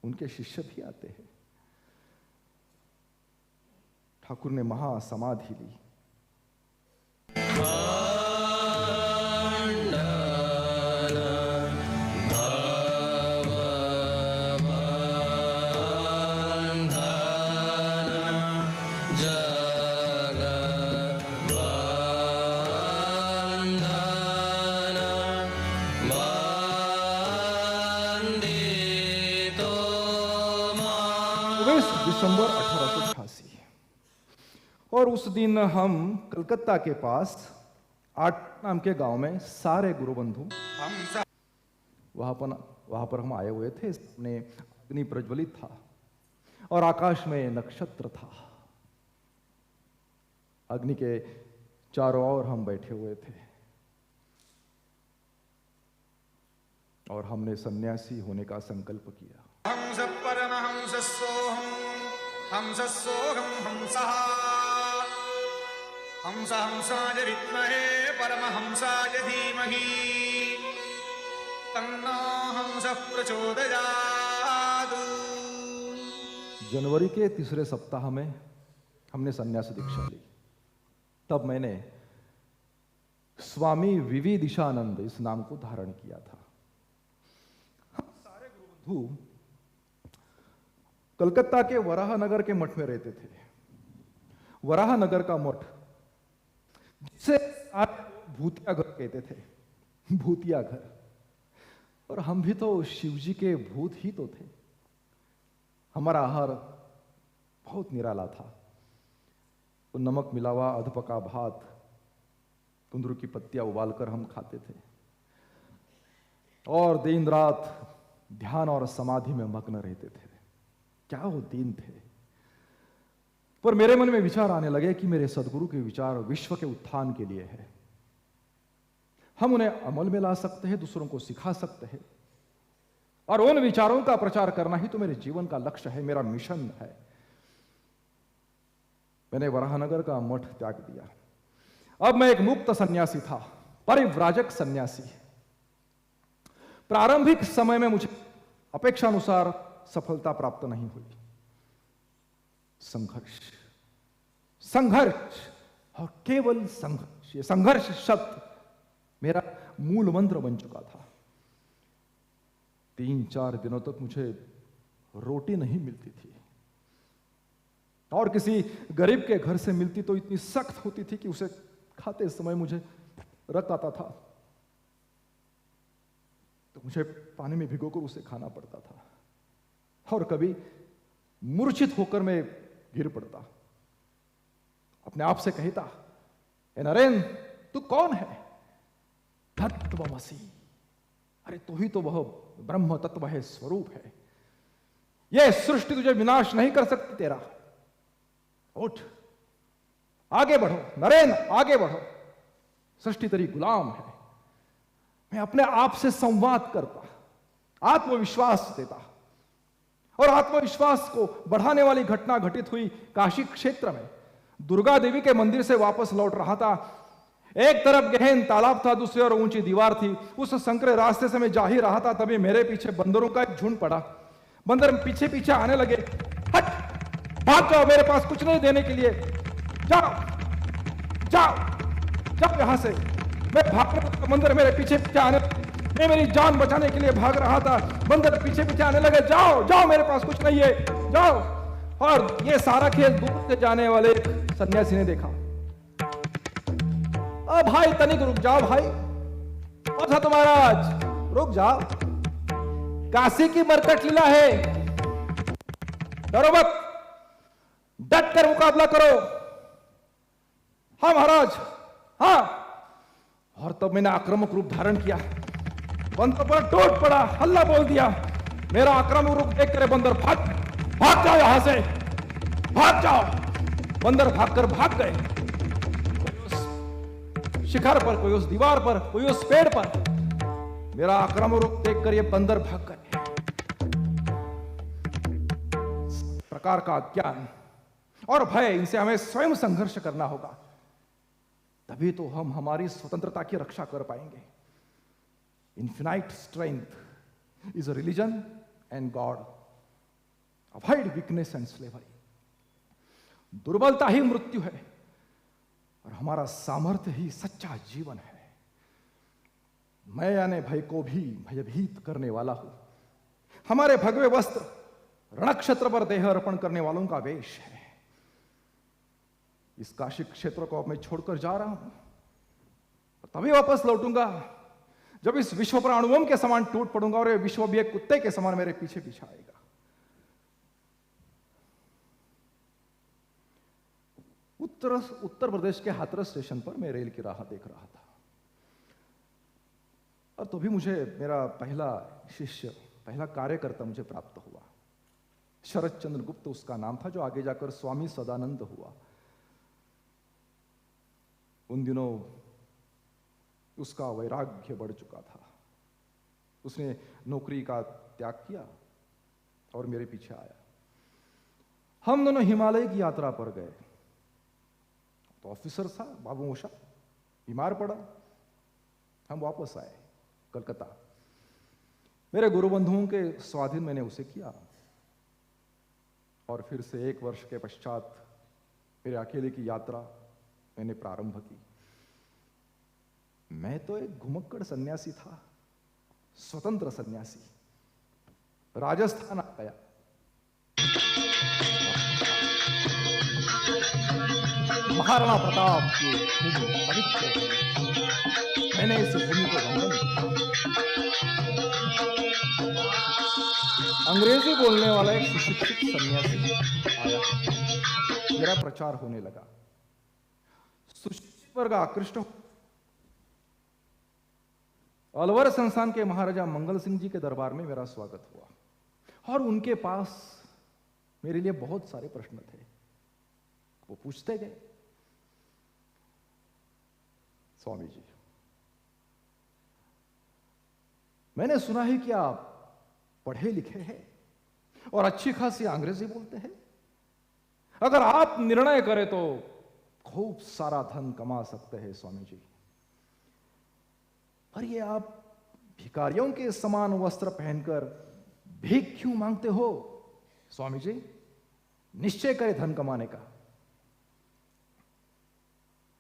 [SPEAKER 4] उनके शिष्य भी आते हैं। ठाकुर ने महासमाधि ली। दिसंबर 1888। और उस दिन हम कलकत्ता के पास आट नाम के गांव में सारे गुरु बंधु वहां पर हम आए हुए थे। अपने अग्नि प्रज्वलित था और आकाश में नक्षत्र था। अग्नि के चारों ओर हम बैठे हुए थे और हमने सन्यासी होने का संकल्प किया।
[SPEAKER 5] हंस परमहंस सोहम, हंस सोहम हंसः, हंस हंसाय विद्महे परमहंसाय धीमहि, तन्नो हंसः प्रचोदयात्।
[SPEAKER 4] जनवरी के तीसरे सप्ताह में हमने सन्यास दीक्षा ली। तब मैंने स्वामी विविदिशानंद इस नाम को धारण किया था। हम सारे गुरु बंधु कलकत्ता के वराहनगर के मठ में रहते थे। वराहनगर का मठ, जिसे भूतिया घर कहते थे, भूतिया घर। और हम भी तो शिवजी के भूत ही तो थे। हमारा आहार बहुत निराला था। वो नमक मिला हुआ अधपका भात, कुंदरू की पत्तियां उबालकर हम खाते थे और दिन रात ध्यान और समाधि में मग्न रहते थे। क्या वो दिन थे। पर मेरे मन में विचार आने लगे कि मेरे सदगुरु के विचार विश्व के उत्थान के लिए है। हम उन्हें अमल में ला सकते हैं, दूसरों को सिखा सकते हैं, और उन विचारों का प्रचार करना ही तो मेरे जीवन का लक्ष्य है, मेरा मिशन है। मैंने वराहनगर का मठ त्याग दिया। अब मैं एक मुक्त सन्यासी था, परिव्राजक सन्यासी। प्रारंभिक समय में मुझे अपेक्षानुसार सफलता प्राप्त नहीं हुई। संघर्ष, संघर्ष और केवल संघर्ष, ये संघर्ष शब्द मेरा मूल मंत्र बन चुका था। 3-4 दिनों तक मुझे रोटी नहीं मिलती थी, और किसी गरीब के घर से मिलती तो इतनी सख्त होती थी कि उसे खाते समय मुझे रक्त आता था, तो मुझे पानी में भिगोकर उसे खाना पड़ता था। और कभी मूर्छित होकर मैं गिर पड़ता, अपने आप से कहता, ए नरेन, तू कौन है? तत्वमसि। अरे तू ही तो वह ब्रह्म तत्व है, स्वरूप है। यह सृष्टि तुझे विनाश नहीं कर सकती तेरा। उठ, आगे बढ़ो नरेन, आगे बढ़ो। सृष्टि तेरी गुलाम है। मैं अपने आप से संवाद करता, आत्मविश्वास देता, और आत्मविश्वास को बढ़ाने वाली घटना घटित हुई काशी क्षेत्र में। दुर्गा देवी के मंदिर से वापस लौट रहा था। एक तरफ गहन तालाब था, दूसरी ओर ऊंची दीवार थी। उस संकरे रास्ते से मैं जा ही रहा था, तभी मेरे पीछे बंदरों का एक झुंड पड़ा। बंदर पीछे पीछे आने लगे। हट, भाग जाओ, मेरे पास कुछ नहीं देने के लिए। जाओ जाओ जाओ यहां से। मैं भाग रहा था, बंदर मेरे पीछे पीछे आने, मैं मेरी जान बचाने के लिए भाग रहा था, बंदर पीछे पीछे आने लगे। जाओ जाओ, मेरे पास कुछ नहीं है, जाओ। और ये सारा खेल दूर से जाने वाले सन्यासी ने देखा। भाई तनिक रुक जाओ भाई। अच्छा तो महाराज रुक जाओ, काशी की मरकट लीला है, डरो मत, डट कर मुकाबला करो। हाँ महाराज, हाँ। और तब मैंने आक्रामक रूप धारण किया। बंदर पर टूट पड़ा, हल्ला बोल दिया। मेरा आक्रामक रूप देख कर बंदर भाग जाओ यहां से, भाग जाओ। बंदर भागकर भाग गए, शिखर पर, कोई उस दीवार पर, कोई उस पेड़ पर। मेरा आक्रामक रूप देखकर ये बंदर भाग गए। प्रकार का ज्ञान और भय, इनसे हमें स्वयं संघर्ष करना होगा, तभी तो हम हमारी स्वतंत्रता की रक्षा कर पाएंगे। Infinite strength is a religion and God. Avoid weakness and slavery. दुर्बलता ही मृत्यु है, और हमारा सामर्थ्य ही सच्चा जीवन है। मैं यानी भय को भी भयभीत करने वाला हूं। हमारे भगवे वस्त्र रणक्षेत्र पर देह अर्पण करने वालों का वेश है। इस काशी क्षेत्र को अब मैं छोड़कर जा रहा हूं, तभी वापस लौटूंगा जब इस विश्व पर अणुबम के समान टूट पड़ूंगा, और ये विश्व भी एक कुत्ते के समान मेरे पीछे पीछे आएगा। उत्तर प्रदेश के हाथरस स्टेशन पर मैं रेल की राह देख रहा था, और तो भी मुझे मेरा पहला शिष्य, पहला कार्यकर्ता मुझे प्राप्त हुआ। शरद चंद्र गुप्त उसका नाम था, जो आगे जाकर स्वामी सदानंद हुआ। उन दिनों उसका वैराग्य बढ़ चुका था। उसने नौकरी का त्याग किया और मेरे पीछे आया। हम दोनों हिमालय की यात्रा पर गए। तो ऑफिसर था बाबू मोशा, बीमार पड़ा। हम वापस आए कलकत्ता। मेरे गुरु बंधुओं के स्वाधीन मैंने उसे किया, और फिर से 1 वर्ष के पश्चात मेरे अकेले की यात्रा मैंने प्रारंभ की। मैं तो एक घुमक्कड़ सन्यासी था, स्वतंत्र सन्यासी। राजस्थान आ गया। महाराणा प्रताप की भूमि पवित्र है। मैंने इस भूमि को वंदन किया। अंग्रेजी बोलने वाला एक सुशिक्षित सन्यासी आया, मेरा प्रचार होने लगा, सुशिक्षित वर्ग आकृष्ट हो। अलवर संस्थान के महाराजा मंगल सिंह जी के दरबार में मेरा स्वागत हुआ और उनके पास मेरे लिए बहुत सारे प्रश्न थे। वो पूछते गए, स्वामी जी, मैंने सुना है कि आप पढ़े लिखे हैं और अच्छी खासी अंग्रेजी बोलते हैं। अगर आप निर्णय करें तो खूब सारा धन कमा सकते हैं स्वामी जी, पर ये आप भिखारियों के समान वस्त्र पहनकर भीख क्यों मांगते हो स्वामी जी? निश्चय करें धन कमाने का।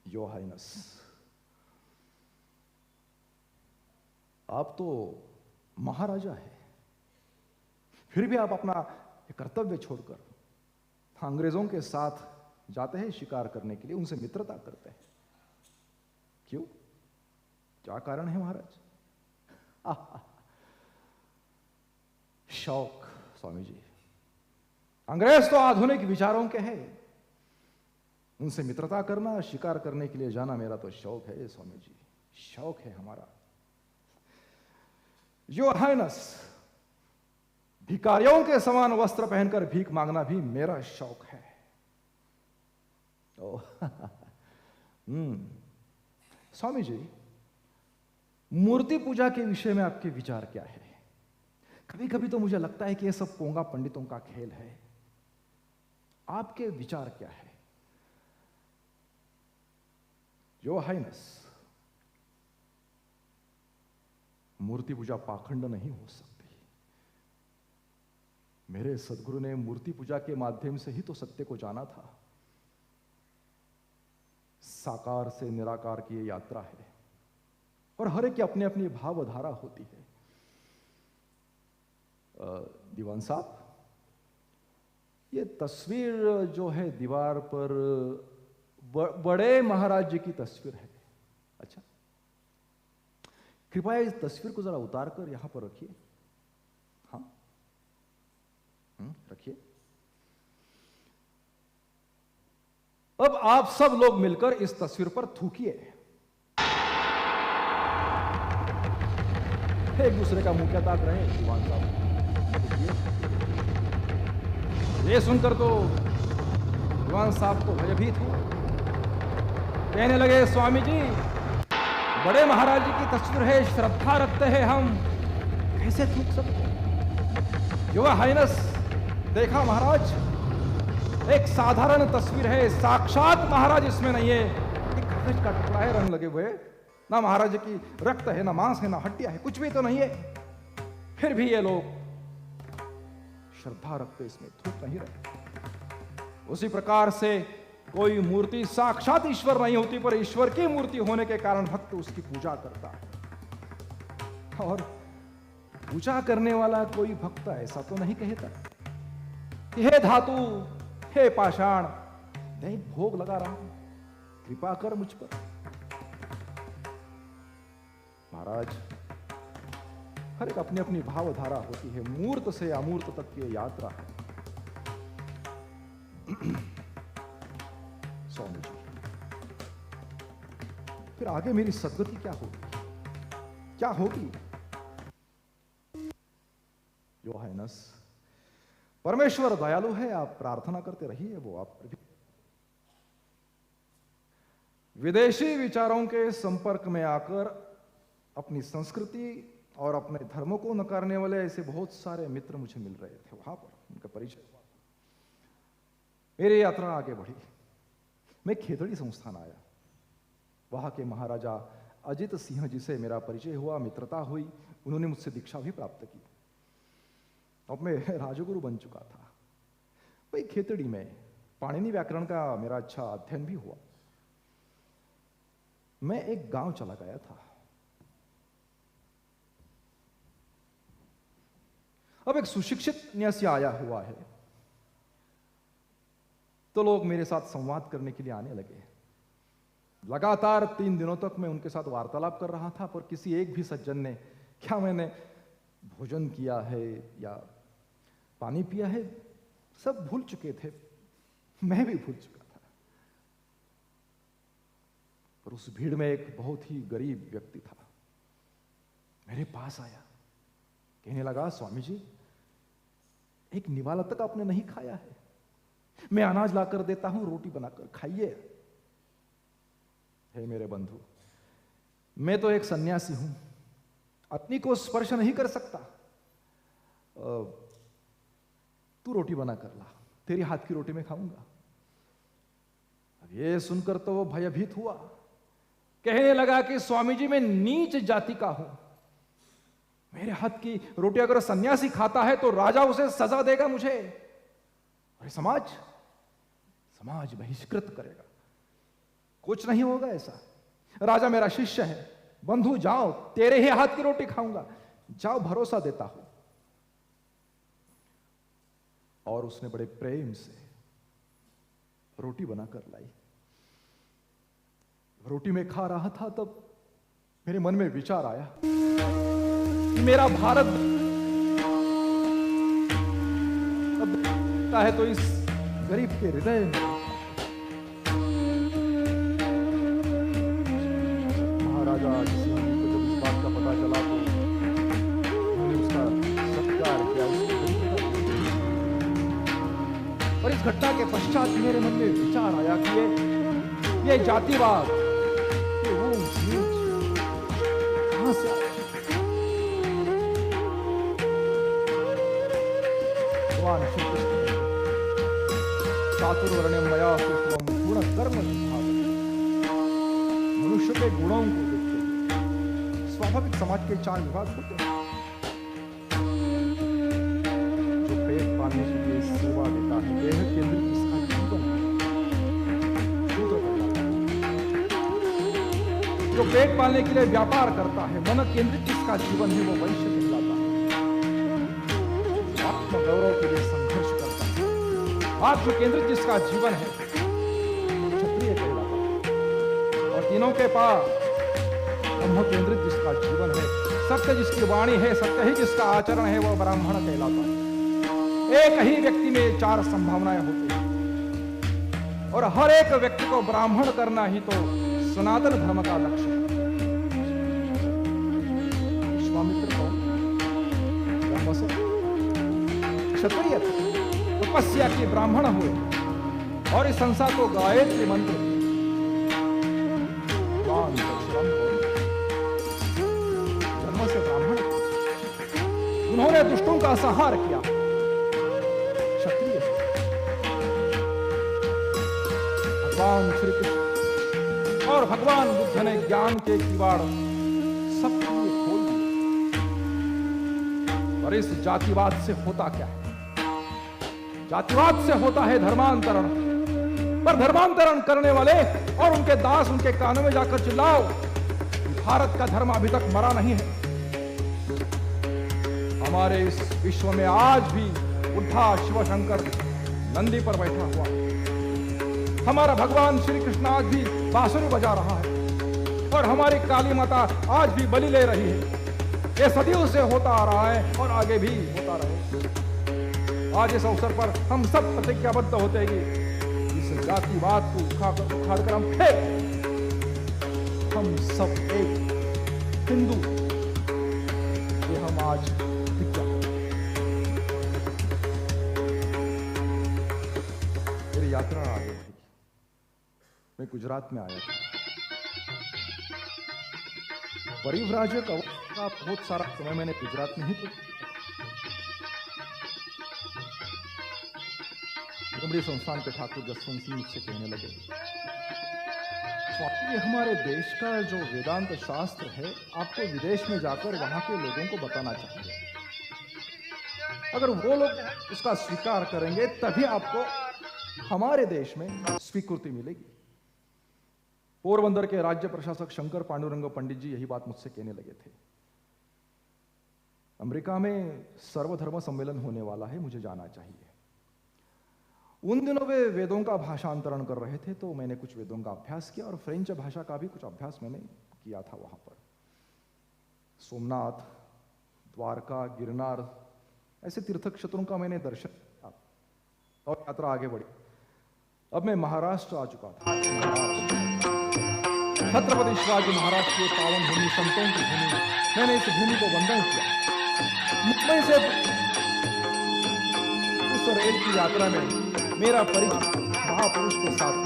[SPEAKER 4] योर हाइनेस, आप तो महाराजा है, फिर भी आप अपना कर्तव्य छोड़कर अंग्रेजों के साथ जाते हैं शिकार करने के लिए, उनसे मित्रता करते हैं। क्यों? क्या कारण है महाराज? शौक स्वामी जी। अंग्रेज तो आधुनिक विचारों के हैं, उनसे मित्रता करना, शिकार करने के लिए जाना मेरा तो शौक है स्वामी जी, शौक है हमारा। योर हाइनेस, भिखारियों के समान वस्त्र पहनकर भीख मांगना भी मेरा शौक है। स्वामी जी, मूर्ति पूजा के विषय में आपके विचार क्या है? कभी कभी तो मुझे लगता है कि यह सब पोंगा पंडितों का खेल है। आपके विचार क्या है? योर हाइनेस, मूर्ति पूजा पाखंड नहीं हो सकती। मेरे सदगुरु ने मूर्ति पूजा के माध्यम से ही तो सत्य को जाना था। साकार से निराकार की ये यात्रा है और हर एक की अपनी अपनी भावधारा होती है। दीवान साहब, ये तस्वीर जो है दीवार पर, बड़े महाराज जी की तस्वीर है। अच्छा, कृपया इस तस्वीर को जरा उतार कर यहां पर रखिए। हाँ, रखिए। अब आप सब लोग मिलकर इस तस्वीर पर थूकिए, एक दूसरे का मुंह क्या ताक रहे हैं दीवान साहब? ये सुनकर तो दीवान साहब को भयभीत हुआ, कहने लगे, स्वामी जी, बड़े महाराज जी की तस्वीर है, श्रद्धा रखते हैं हम, कैसे थूक सकते? योर हाइनेस, देखा महाराज, एक साधारण तस्वीर है, साक्षात महाराज इसमें नहीं है, एक कागज का टुकड़ा है, रंग लगे हुए, ना महाराज जी की रक्त है, ना मांस है, ना हड्डियां है, कुछ भी तो नहीं है। फिर भी ये लोग श्रद्धा रखते इसमें थूक नहीं रहे। उसी प्रकार से कोई मूर्ति साक्षात ईश्वर नहीं होती, पर ईश्वर की मूर्ति होने के कारण भक्त उसकी पूजा करता है। और पूजा करने वाला कोई भक्त ऐसा तो नहीं कहता कि हे धातु, हे पाषाण, नहीं भोग लगा रहा हूं, कृपा कर मुझ पर। महाराज, हर एक अपनी अपनी भावधारा होती है, मूर्त से अमूर्त तक की यात्रा है। स्वामी जी, फिर आगे मेरी सद्गति क्या होगी? क्या होगी? योर हाइनेस, परमेश्वर दयालु है, आप प्रार्थना करते रहिए, वो आप विदेशी विचारों के संपर्क में आकर अपनी संस्कृति और अपने धर्मों को नकारने वाले ऐसे बहुत सारे मित्र मुझे मिल रहे थे, वहां पर उनका परिचय हुआ। मेरी यात्रा आगे बढ़ी, मैं खेतड़ी संस्थान आया, वहां के महाराजा अजित सिंह जी से मेरा परिचय हुआ, मित्रता हुई, उन्होंने मुझसे दीक्षा भी प्राप्त की। अब मैं राजगुरु बन चुका था। वही खेतड़ी में पाणिनि व्याकरण का मेरा अच्छा अध्ययन भी हुआ। मैं एक गांव चला गया था। अब एक सुशिक्षित न्यासी आया हुआ है, तो लोग मेरे साथ संवाद करने के लिए आने लगे। लगातार 3 दिनों तक मैं उनके साथ वार्तालाप कर रहा था, पर किसी एक भी सज्जन ने क्या मैंने भोजन किया है या पानी पिया है सब भूल चुके थे, मैं भी भूल चुका था। पर उस भीड़ में एक बहुत ही गरीब व्यक्ति था, मेरे पास आया, कहने लगा, स्वामी जी, एक निवाला तक आपने नहीं खाया है, मैं अनाज लाकर देता हूं, रोटी बनाकर खाइए। हे मेरे बंधु, मैं तो एक सन्यासी हूं, अग्नि को स्पर्श नहीं कर सकता, तू रोटी बना कर ला, तेरी हाथ की रोटी मैं खाऊंगा। अब ये सुनकर तो वो भयभीत हुआ, कहने लगा कि स्वामी जी, मैं नीच जाति का हूं, मेरे हाथ की रोटी अगर सन्यासी खाता है तो राजा उसे सजा देगा मुझे, और समाज बहिष्कृत करेगा, कुछ नहीं होगा ऐसा। राजा मेरा शिष्य है, बंधु जाओ, तेरे ही हाथ की रोटी खाऊंगा, जाओ, भरोसा देता हूं। और उसने बड़े प्रेम से रोटी बनाकर लाई। रोटी में खा रहा था तब मेरे मन में विचार आया कि मेरा भारत अब है तो इस गरीब के हृदय में। महाराजा सिंह को जब इस बात का पता चला तो उन्होंने उसका सत्कार किया, और इस घटना के पश्चात मेरे मन में विचार आया कि ये जातिवाद, ये ऊंच नीच कहां से आया? भगवान श्री कृष्ण चातुर्वर्ण्यम मया सृष्टम गुण कर्म विभाग, मनुष्य के गुणों को देखते हैं। स्वाभाविक समाज के 4 विभाग होते हैं, जो पेट पालने के लिए सेवा देता है, देह केंद्रित जिसका जीवन है, शूद्र कहलाता है। जो पेट पालने के लिए व्यापार करता है, मन केंद्रित जिसका जीवन है, वो वैश्य कहलाता है। आत्मगौरव के लिए संघर्ष करता है, आत्म केंद्रित जिसका जीवन है, क्षत्रिय कहलाता है। और तीनों के पास ब्रह्म केंद्रित जिसका जीवन है, सत्य जिसकी वाणी है, सत्य ही जिसका आचरण है, वह ब्राह्मण कहलाता है। एक ही व्यक्ति में 4 संभावनाएं होती हैं, और हर एक व्यक्ति को ब्राह्मण करना ही तो सनातन धर्म का लक्ष्य है। विश्वामित्र कौन? ब्रह्म से क्षत्रिय तपस्या की ब्राह्मण हुए, और इस संसार को गायत्री मंत्र जन्म से ब्राह्मण, उन्होंने दुष्टों का संहार किया, क्षत्रिय। भगवान श्री कृष्ण और भगवान बुद्ध ने ज्ञान के किवाड़ सबके लिए खोल दिए। और इस जातिवाद से होता क्या है? जातिवाद से होता है धर्मांतरण। पर धर्मांतरण करने वाले और उनके दास उनके कानों में जाकर चिल्लाओ, भारत का धर्म अभी तक मरा नहीं है। हमारे इस विश्व में आज भी बुद्धा शिव शंकर नंदी पर बैठा हुआ है। हमारा भगवान श्री कृष्ण आज भी बांसुरी बजा रहा है, और हमारी काली माता आज भी बलि ले रही है। ये सदियों से होता आ रहा है और आगे भी होता रहेगा। आज इस अवसर पर हम सब प्रतिज्ञाबद्ध होते हैं कि इस जातिवाद को उखाड़कर हम फेंक, हम सब एक हिंदू, ये हम आज प्रतिज्ञा। मेरी यात्रा आगे बढ़ी, मैं गुजरात में आया था। परिव्राजक का बहुत सारा समय मैंने गुजरात में ही तो ब्रह्मणी संस्थान के ठाकुर जसवंत सिंह मुझसे कहने लगे, स्वामी, हमारे देश का जो वेदांत शास्त्र है आपको विदेश में जाकर वहां के लोगों को बताना चाहिए। अगर वो लोग उसका स्वीकार करेंगे तभी आपको हमारे देश में स्वीकृति मिलेगी। पोरबंदर के राज्य प्रशासक शंकर पांडुरंग पंडित जी यही बात मुझसे कहने लगे थे। अमेरिका में सर्वधर्म सम्मेलन होने वाला है, मुझे जाना चाहिए। उन दिनों वे वेदों का भाषांतरण कर रहे थे, तो मैंने कुछ वेदों का अभ्यास किया और फ्रेंच भाषा का भी कुछ अभ्यास मैंने किया था वहां पर। सोमनाथ, द्वारका, गिरनार ऐसे तीर्थ क्षेत्रों का मैंने दर्शन किया। और यात्रा आगे बढ़ी। अब मैं महाराष्ट्र आ चुका था। छत्रपति शिवाजी महाराज के पावन भूमि, संतों की भूमि, मैंने इस भूमि को वंदन किया। मुंबई से उस रेल की यात्रा में मेरा परिचय महापुरुष के साथ हुआ।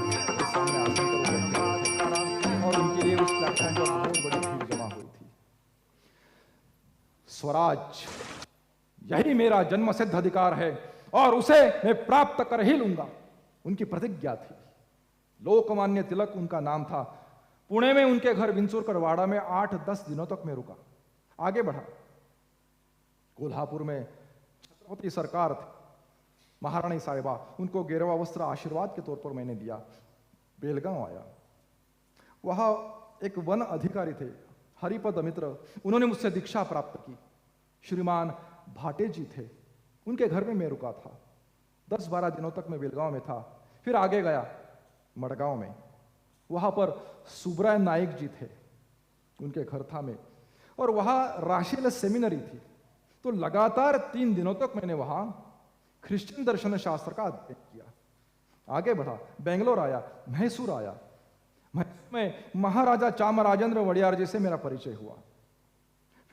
[SPEAKER 4] मेरे सामने आसन पर बैठे थे और उनके लिए उस प्लेटफॉर्म पर बहुत बड़ी भीड़ जमा हुई थी। स्वराज, यही मेरा जन्मसिद्ध अधिकार है और उसे मैं प्राप्त कर ही लूंगा, उनकी प्रतिज्ञा थी। लोकमान्य तिलक उनका नाम था। पुणे में उनके घर विंचुरकर वाड़ा में 8-10 दिनों तक मैं रुका। आगे बढ़ा। कोल्हापुर में छत्रपति सरकार थी, महारानी साहिबा, उनको गेरवा वस्त्र आशीर्वाद के तौर पर मैंने दिया। बेलगांव आया, वहां एक वन अधिकारी थे, हरिपद मित्र, उन्होंने मुझसे दीक्षा प्राप्त की। श्रीमान भाटे जी थे, उनके घर में मैं रुका था। 10-12 दिनों तक मैं बेलगांव में था। फिर आगे गया मडगांव में, वहां पर सुब्राय नायक जी थे, उनके घर था मैं, और वहां राशिल सेमिनरी थी। तो लगातार 3 दिनों तक मैंने वहां क्रिश्चियन दर्शन शास्त्र का अध्ययन किया। आगे बढ़ा, बेंगलोर आया, मैसूर आया। मैसूर में महाराजा चामराजेंद्र वड़ियार जी से मेरा परिचय हुआ।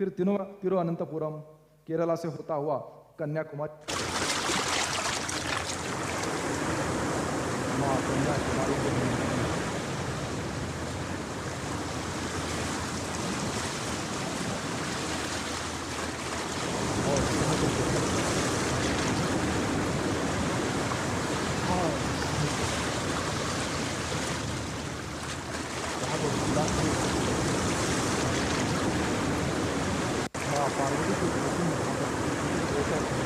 [SPEAKER 4] फिर तिरुवनंतपुरम, केरला से होता हुआ कन्याकुमारी, कन्याकुमारी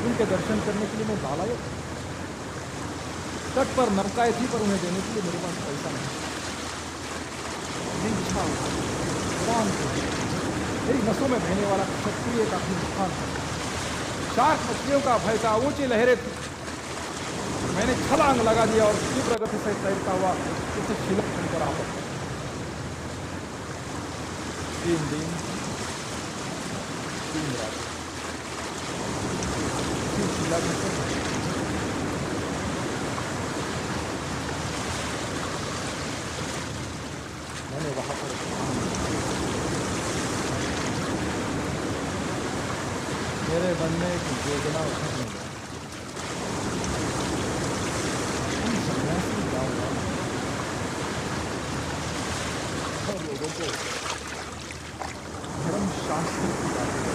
[SPEAKER 4] उनके दर्शन करने के लिए मैं लालायक। तट पर नौकाएं थी, पर उन्हें देने के लिए मेरे पास पैसा नहीं। मेरी इच्छा, भगवान को मेरी नसों में बहने वाला क्षत्रिय का हिंदुस्तान था। शार्क मछलियों का भय था, ऊंची लहरें थी। मैंने छलांग लगा दिया और तीव्र गति से तैरता हुआ उसे शिलक पर आ पड़ा। 3 दिन 3 रात शिला मैंने वहां पर मेरे मन में एक योजना उठने लगा। हम सन्यासी जाऊंगा और लोगों को धर्म शास्त्र की बातें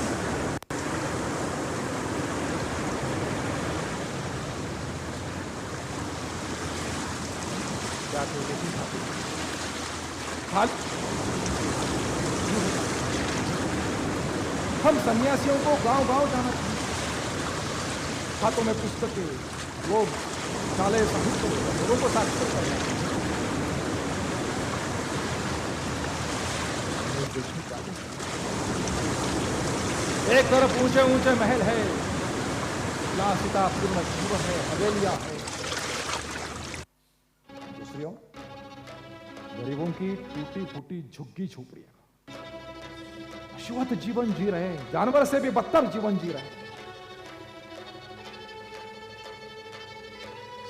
[SPEAKER 4] हम सन्यासियों को गांव-गांव जाना चाहिए। हाथों में पुस्तकें, लोग काले साहित्य लोगों को साक्षर करना चाहिए। एक तरफ ऊंचे ऊंचे महल है, विलासिता पूर्ण जीवन है, हवेलियां है। दूसरी ओर गरीबों की टूटी फूटी झुग्गी झोपड़ियां, अशुद्ध जीवन जी रहे, जानवर से भी बदतर जीवन जी रहे।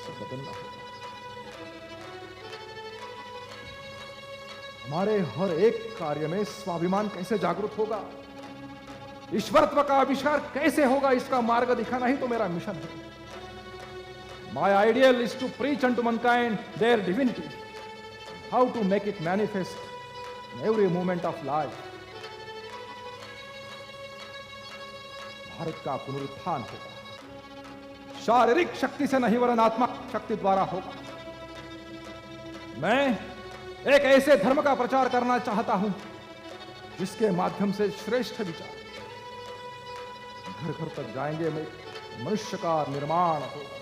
[SPEAKER 4] सब बदलना होगा। हमारे हर एक कार्य में स्वाभिमान कैसे जागृत होगा, ईश्वरत्व का आविष्कार कैसे होगा, इसका मार्ग दिखाना ही तो मेरा मिशन है। My ideal is to preach unto mankind their divinity, how to make it manifest in every moment of life. Bharat का पुनरुत्थान होगा, शारीरिक शक्ति से नहीं वरन आत्मा शक्ति द्वारा होगा। मैं एक ऐसे धर्म का प्रचार करना चाहता हूं जिसके माध्यम से श्रेष्ठ विचार घर घर तक जाएंगे। में मनुष्य का निर्माण होगा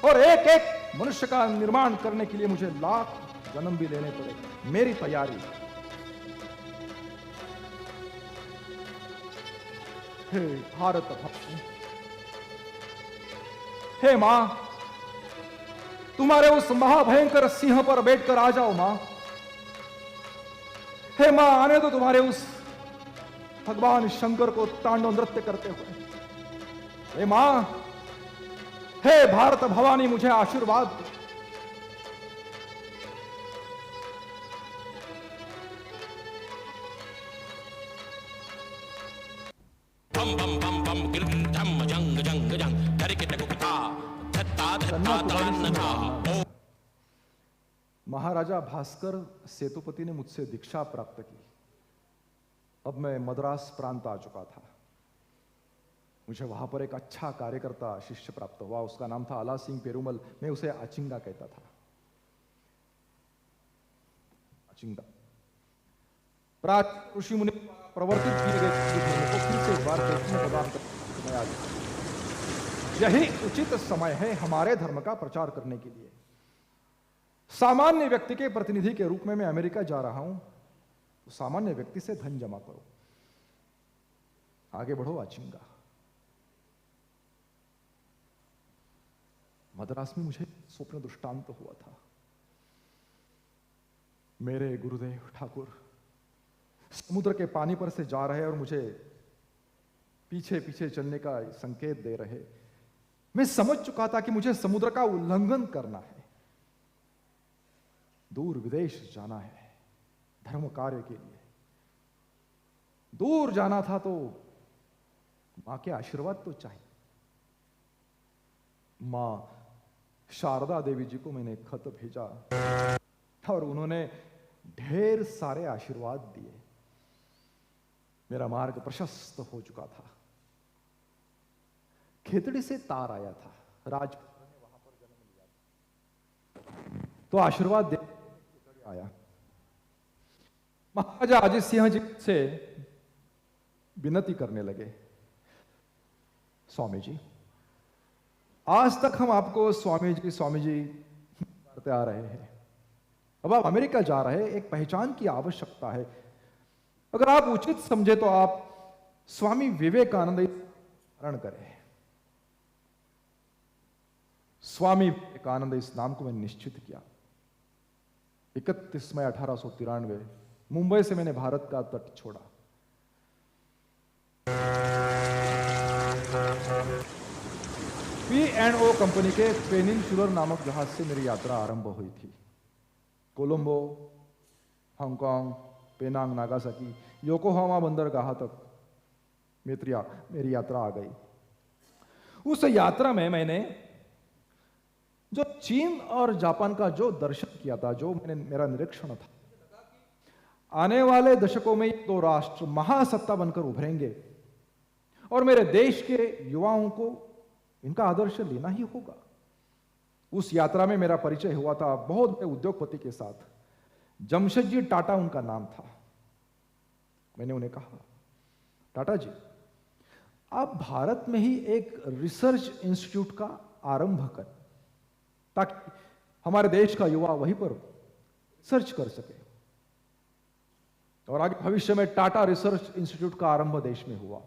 [SPEAKER 4] और एक एक मनुष्य का निर्माण करने के लिए मुझे लाख जन्म भी लेने पड़ेंगे। मेरी तैयारी। हे भारत भक्ति, हे मां, तुम्हारे उस महाभयंकर सिंह पर बैठकर आ जाओ मां। हे मां, आने दो तुम्हारे उस भगवान शंकर को तांडव नृत्य करते हुए। हे मां, हे भारत भवानी मुझे आशीर्वाद दो।
[SPEAKER 6] bum bum bum bum gil dam jang jang jang tarik takukta thata thata tanna o
[SPEAKER 4] महाराजा भास्कर सेतुपति ने मुझसे दीक्षा प्राप्त की। अब मैं मद्रास प्रांत आ चुका था। मुझे वहां पर एक अच्छा कार्यकर्ता शिष्य प्राप्त हुआ। उसका नाम था आला सिंह पेरुमल। मैं उसे अचिंगा कहता था। अचिंगा प्राचीन ऋषि मुनि प्रवर्तित किए गए धर्म को फिर से एक बार चैतन्य प्रदान करने में आ गया। यही उचित समय है हमारे धर्म का प्रचार करने के लिए। सामान्य व्यक्ति के प्रतिनिधि के रूप में मैं अमेरिका जा रहा हूं। तो सामान्य व्यक्ति से धन जमा करो, आगे बढ़ो अचिंगा। मद्रास में मुझे स्वप्न दृष्टांत हुआ था। मेरे गुरुदेव ठाकुर समुद्र के पानी पर से जा रहे और मुझे पीछे पीछे चलने का संकेत दे रहे। मैं समझ चुका था कि मुझे समुद्र का उल्लंघन करना है, दूर विदेश जाना है धर्म कार्य के लिए। दूर जाना था तो मां के आशीर्वाद तो चाहिए। मां शारदा देवी जी को मैंने खत भेजा और उन्होंने ढेर सारे आशीर्वाद दिए। मेरा मार्ग प्रशस्त हो चुका था। खेतड़ी से तार आया था। राज ने वहां पर जन्म लिया था, तो आशीर्वाद दे आया। महाराजा अजीत सिंह जी से विनती करने लगे, स्वामी जी आज तक हम आपको स्वामी जी करते आ रहे हैं। अब आप अमेरिका जा रहे हैं, एक पहचान की आवश्यकता है। अगर आप उचित समझे तो आप स्वामी विवेकानंद धारण करें। स्वामी विवेकानंद इस नाम को मैंने निश्चित किया। 31 मई 1893 मुंबई से मैंने भारत का तट छोड़ा। P&O कंपनी के पेनिनसुलर नामक जहाज से मेरी यात्रा आरंभ हुई थी। Colombo, Hong Kong, Penang, Nagasaki, Yokohama बंदरगाह तक मेरी यात्रा आ गई। उस यात्रा में मैंने जो चीन और जापान का जो दर्शन किया था, जो मेरा निरीक्षण था, आने वाले दशकों में दो राष्ट्र महासत्ता बनकर उभरेंगे और मेरे देश के युवाओं को इनका आदर्श लेना ही होगा। उस यात्रा में मेरा परिचय हुआ था बहुत बड़े उद्योगपति के साथ। जमशेदजी टाटा उनका नाम था। मैंने उन्हें कहा, टाटा जी आप भारत में ही एक रिसर्च इंस्टीट्यूट का आरंभ करें ताकि हमारे देश का युवा वहीं पर रिसर्च कर सके। और आगे भविष्य में टाटा रिसर्च इंस्टीट्यूट का आरंभ देश में हुआ।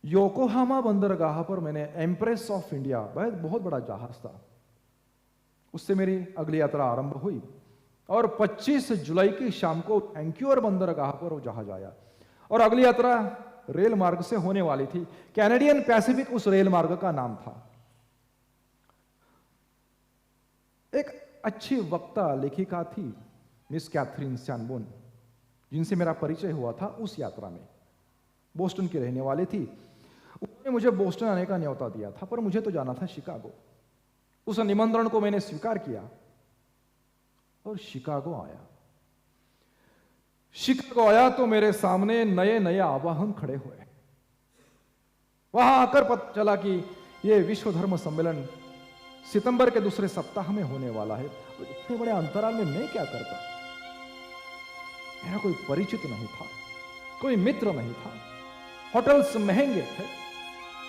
[SPEAKER 4] योकोहामा बंदरगाह पर मैंने एम्प्रेस ऑफ इंडिया, बहुत बड़ा जहाज था, उससे मेरी अगली यात्रा आरंभ हुई और 25 जुलाई की शाम को वैंकूवर बंदरगाह पर वो जहाज आया और अगली यात्रा रेल मार्ग से होने वाली थी। कैनेडियन पैसिफिक उस रेल मार्ग का नाम था। एक अच्छी वक्ता लेखिका थी मिस कैथरीन सैनबोर्न, जिनसे मेरा परिचय हुआ था उस यात्रा में। बोस्टन की रहने वाली थी। उन्होंने मुझे बोस्टन आने का न्योता दिया था, पर मुझे तो जाना था शिकागो। उस निमंत्रण को मैंने स्वीकार किया और शिकागो आया। शिकागो आया तो मेरे सामने नए नए आवाहन खड़े हुए। वहां आकर पता चला कि यह विश्व धर्म सम्मेलन सितंबर के दूसरे सप्ताह में होने वाला है। इतने बड़े अंतराल में मैं क्या करता? मेरा कोई परिचित नहीं था, कोई मित्र नहीं था। होटल्स महंगे थे,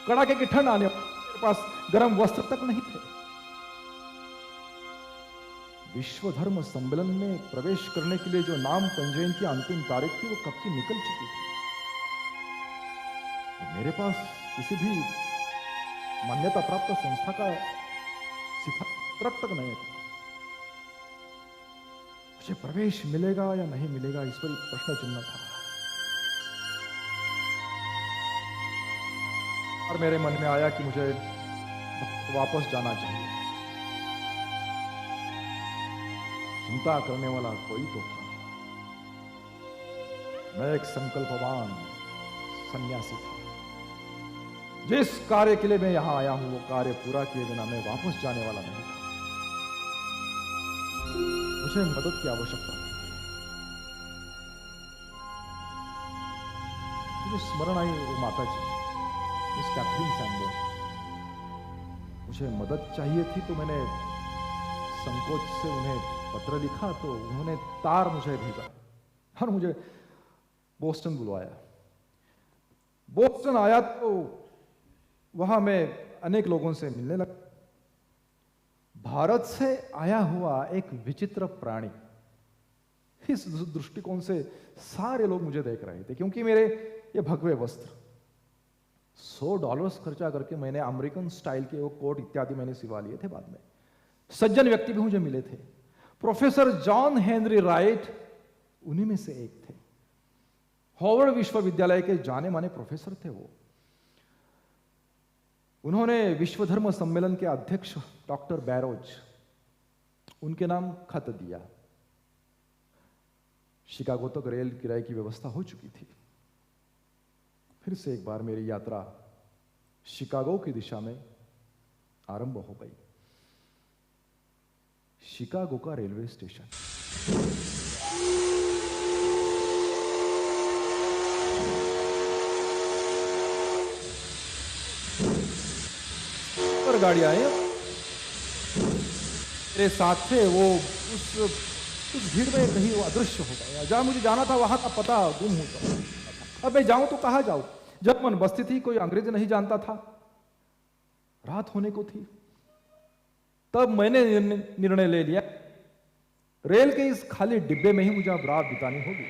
[SPEAKER 4] कड़ाके की ठंड आने मेरे पास गर्म वस्त्र तक नहीं थे। विश्व धर्म सम्मेलन में प्रवेश करने के लिए जो नाम पंजीयन की अंतिम तारीख थी वो कब की निकल चुकी थी। और मेरे पास किसी भी मान्यता प्राप्त संस्था का सिफारिश तक नहीं था। मुझे प्रवेश मिलेगा या नहीं मिलेगा, इस पर प्रश्न चिन्ह था। और मेरे मन में आया कि मुझे वापस जाना चाहिए। चिंता करने वाला कोई तो था। मैं एक संकल्पवान सन्यासी था। जिस कार्य के लिए मैं यहां आया हूं वो कार्य पूरा किए बिना मैं वापस जाने वाला नहीं था। मुझे मदद की आवश्यकता थी। मुझे स्मरण आई वो माता जी, मिस कैथरीन सैनबर्न। मुझे मदद चाहिए थी तो मैंने संकोच से उन्हें पत्र लिखा, तो उन्होंने तार मुझे भेजा और मुझे बोस्टन बुलवाया। बोस्टन आया तो वहां मैं अनेक लोगों से मिलने लगा। भारत से आया हुआ एक विचित्र प्राणी, इस दृष्टिकोण से सारे लोग मुझे देख रहे थे, क्योंकि मेरे ये भगवे वस्त्र $100 खर्चा करके मैंने अमेरिकन स्टाइल के वो कोट इत्यादि मैंने सिवा लिए थे। बाद में सज्जन व्यक्ति भी मुझे मिले थे। प्रोफेसर जॉन हेनरी राइट उन्हीं में से एक थे। हार्वर्ड विश्वविद्यालय के जाने माने प्रोफेसर थे वो। उन्होंने विश्व धर्म सम्मेलन के अध्यक्ष डॉक्टर बैरोज, उनके नाम खत दिया। शिकागो तक रेल किराए की व्यवस्था हो चुकी थी। फिर से एक बार मेरी यात्रा शिकागो की दिशा में आरंभ हो गई। शिकागो का रेलवे स्टेशन। पर गाड़ी आए, मेरे साथ थे वो उस भीड़ में कहीं वो अदृश्य हो गया। जहां मुझे जाना था वहां का पता गुम हो गया। अब मैं जाऊं तो कहां जाऊं? जर्मन बस्ती थी, कोई अंग्रेजी नहीं जानता था, रात होने को थी। तब मैंने निर्णय ले लिया, रेल के इस खाली डिब्बे में ही मुझे अब रात बितानी होगी।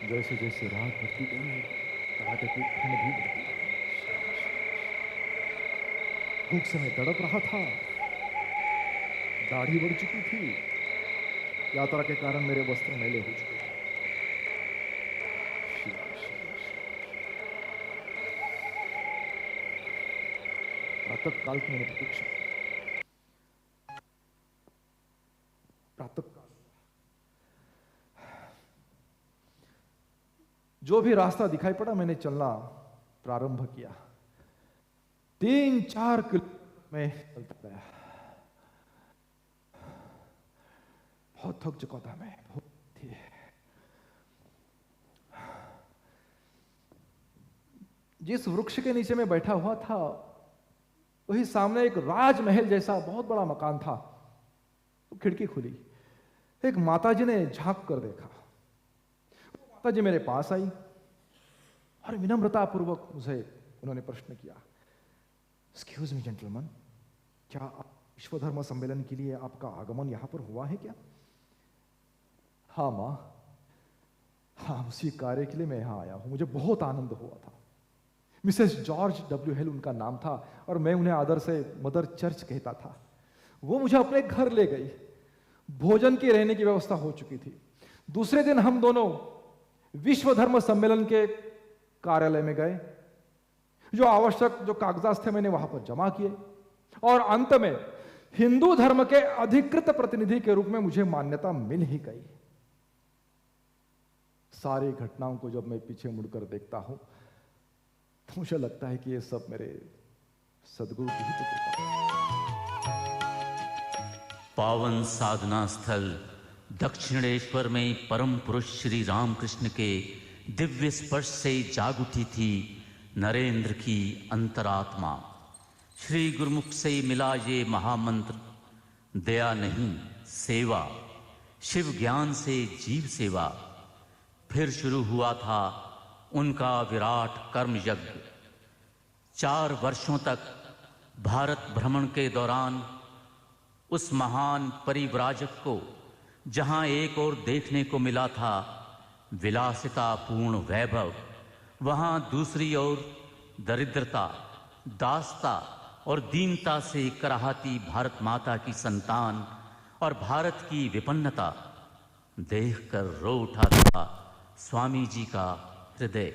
[SPEAKER 4] जैसे जैसे रात बढ़ती गई, कड़ाके की ठंड भी बढ़ती गई। भूख से मैं तड़प रहा था, दाढ़ी बढ़ चुकी थी, यात्रा के कारण मेरे वस्त्र मैले हो चुके थे। प्रातः काल की मैंने प्रतीक्षा। प्रातः काल जो भी रास्ता दिखाई पड़ा मैंने चलना प्रारंभ किया। 3-4 किलोमीटर में चलता गया। बहुत थक चुका था मैं, बहुत थी। जिस वृक्ष के नीचे मैं बैठा हुआ था वही सामने एक राजमहल जैसा बहुत बड़ा मकान था। तो खिड़की खुली, एक माताजी ने झांक कर देखा। माताजी मेरे पास आई और विनम्रता पूर्वक मुझे उन्होंने प्रश्न किया, एक्सक्यूज मी जेंटलमैन, क्या विश्व धर्म सम्मेलन के लिए आपका आगमन यहां पर हुआ है क्या? हाँ मां, हाँ उसी कार्य के लिए मैं यहां आया हूं। मुझे बहुत आनंद हुआ था। मिसेस जॉर्ज डब्ल्यू हेल उनका नाम था और मैं उन्हें आदर से मदर चर्च कहता था। वो मुझे अपने घर ले गई। भोजन की रहने की व्यवस्था हो चुकी थी। दूसरे दिन हम दोनों विश्व धर्म सम्मेलन के कार्यालय में गए। जो आवश्यक जो कागजात थे मैंने वहां पर जमा किए और अंत में हिंदू धर्म के अधिकृत प्रतिनिधि के रूप में मुझे मान्यता मिल ही गई। सारी घटनाओं को जब मैं पीछे मुड़कर देखता हूं तो मुझे लगता है कि ये सब मेरे सदगुरु की ही तो कृपा है।
[SPEAKER 7] पावन साधना स्थल दक्षिणेश्वर में परम पुरुष श्री रामकृष्ण के दिव्य स्पर्श से जाग उठी थी नरेंद्र की अंतरात्मा। श्री गुरुमुख से मिला ये महामंत्र, दया नहीं सेवा, शिव ज्ञान से जीव सेवा। फिर शुरू हुआ था उनका विराट कर्म यज्ञ। 4 वर्षों तक भारत भ्रमण के दौरान उस महान परिव्राजक को जहां एक और देखने को मिला था विलासिता पूर्ण वैभव, वहां दूसरी ओर दरिद्रता, दास्ता और दीनता से कराहती भारत माता की संतान और भारत की विपन्नता देखकर रो उठा था स्वामी जी का हृदय।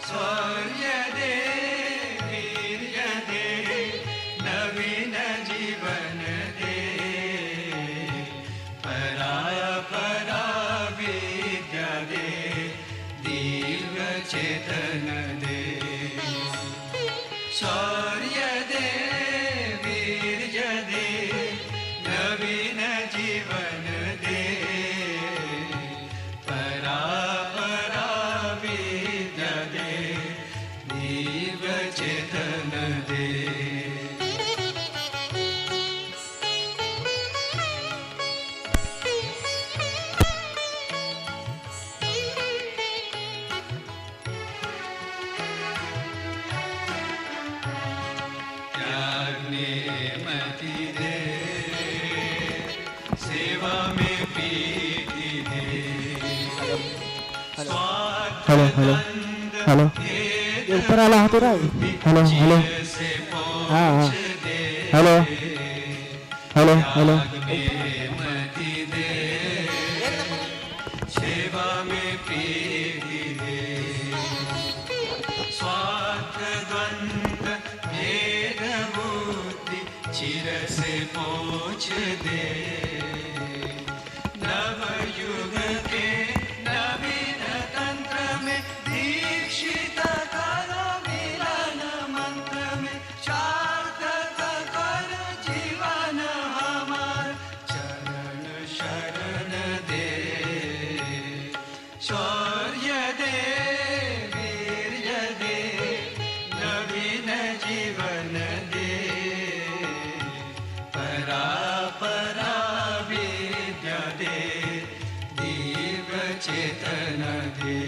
[SPEAKER 3] शौर्य दे वीर्य दे नवीन जीवन दे परा विद्या दे दिव्य चेतन दे। शौर्य दे वीर्य दे नवीन जीवन दे परा विद्या दे दिव्य चेतन दे। त्याग में मति दे सेवा में प्रीति दे स्वार्थ द्वंद भेद
[SPEAKER 8] ऊपर वाला हाथ उड़ा हेलो हेलो
[SPEAKER 3] से
[SPEAKER 8] हाँ हाँ
[SPEAKER 3] पहुँच दे।
[SPEAKER 8] हेलो हेलो हेलो
[SPEAKER 3] में मति दे सेवा में प्रीति दे स्वार्थ द्वंद भेद बुद्धि चिर से पोछ दे। नव युग के नवीन तंत्र में दीक्षित करो मिलन मंत्र में सार्थक करो जीवन हमार चरण शरण दे। शौर्य दे वीर्य दे नवीन जीवन दे परा विद्या दे दिव्य चेतन दे।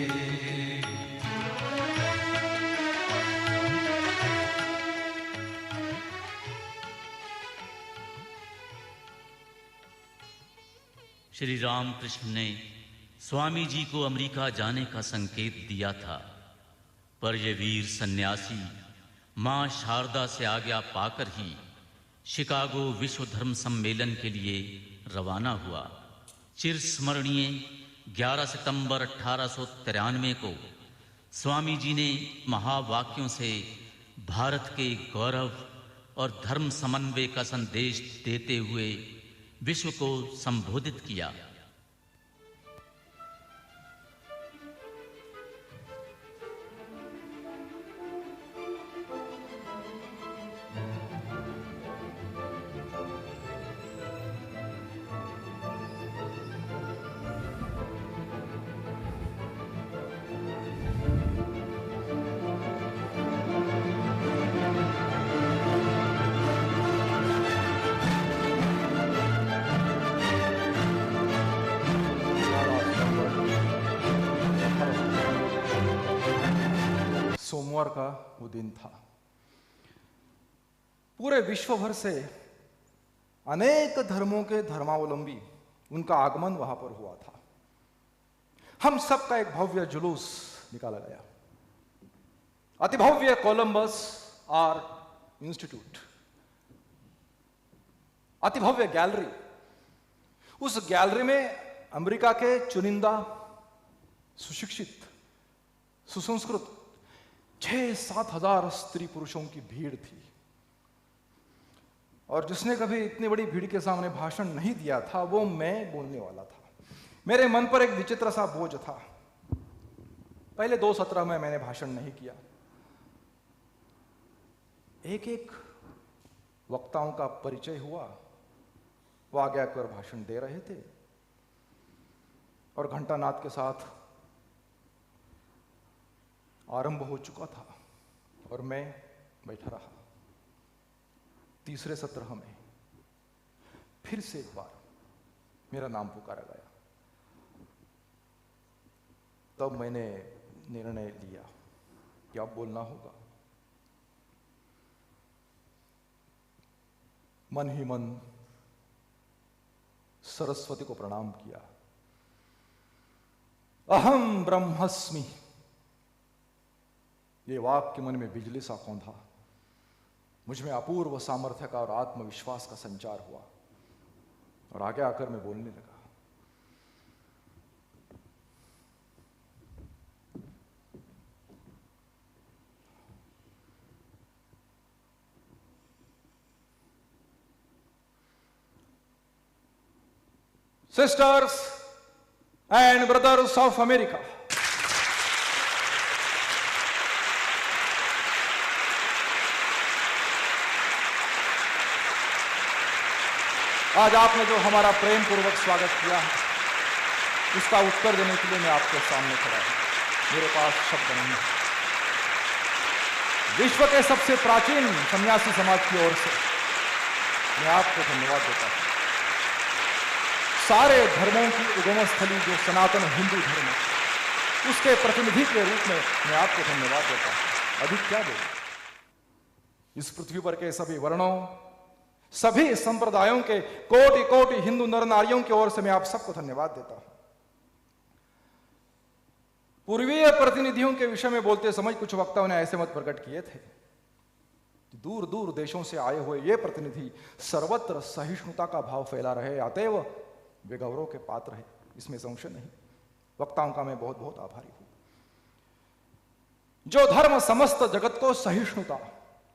[SPEAKER 7] श्री रामकृष्ण ने स्वामी जी को अमेरिका जाने का संकेत दिया था, पर यह वीर सन्यासी मां शारदा से आज्ञा पाकर ही शिकागो विश्व धर्म सम्मेलन के लिए रवाना हुआ। चिरस्मरणीय 11 सितंबर 1893 को स्वामी जी ने महावाक्यों से भारत के गौरव और धर्म समन्वय का संदेश देते हुए विश्व को संबोधित किया।
[SPEAKER 4] सोमवार का वो दिन था। पूरे विश्व भर से अनेक धर्मों के धर्मावलंबी उनका आगमन वहां पर हुआ था। हम सबका एक भव्य जुलूस निकाला गया। अति भव्य कोलंबस आर्ट इंस्टीट्यूट, अति भव्य गैलरी। उस गैलरी में अमेरिका के चुनिंदा, सुशिक्षित, सुसंस्कृत 6-7 हजार स्त्री पुरुषों की भीड़ थी। और जिसने कभी इतनी बड़ी भीड़ के सामने भाषण नहीं दिया था, वो मैं बोलने वाला था। मेरे मन पर एक विचित्र सा बोझ था। पहले 2 सत्र में मैंने भाषण नहीं किया। एक एक वक्ताओं का परिचय हुआ। वो आगे आकर भाषण दे रहे थे और घंटानाद के साथ आरंभ हो चुका था और मैं बैठा रहा। तीसरे सत्र में फिर से एक बार मेरा नाम पुकारा गया। तब मैंने निर्णय लिया कि अब बोलना होगा। मन ही मन सरस्वती को प्रणाम किया। अहम ब्रह्मस्मि, ये वाक्य मन में बिजली सा कौंधा। मुझ में अपूर्व सामर्थ्य का और आत्मविश्वास का संचार हुआ और आगे आकर मैं बोलने लगा। Sisters and brothers of America, आज आपने जो हमारा प्रेम पूर्वक स्वागत किया है, उसका उत्तर देने के लिए मैं आपके सामने खड़ा हूं। मेरे पास शब्द नहीं है। विश्व के सबसे प्राचीन सन्यासी समाज की ओर से मैं आपको धन्यवाद देता हूं। सारे धर्मों की उगम स्थली जो सनातन हिंदू धर्म है, उसके प्रतिनिधि के रूप में मैं आपको धन्यवाद देता हूं। अधिक क्या बोलूं? इस पृथ्वी पर के सभी वर्णों, सभी संप्रदायों के कोटि कोटि हिंदू नर नारियों की ओर से मैं आप सबको धन्यवाद देता हूं। पूर्वीय प्रतिनिधियों के विषय में बोलते समय कुछ वक्ताओं ने ऐसे मत प्रकट किए थे कि दूर दूर देशों से आए हुए ये प्रतिनिधि सर्वत्र सहिष्णुता का भाव फैला रहे, अतएव वे गौरव के पात्र है, इसमें संशय नहीं। वक्ताओं का मैं बहुत बहुत आभारी हूं। जो धर्म समस्त जगत को सहिष्णुता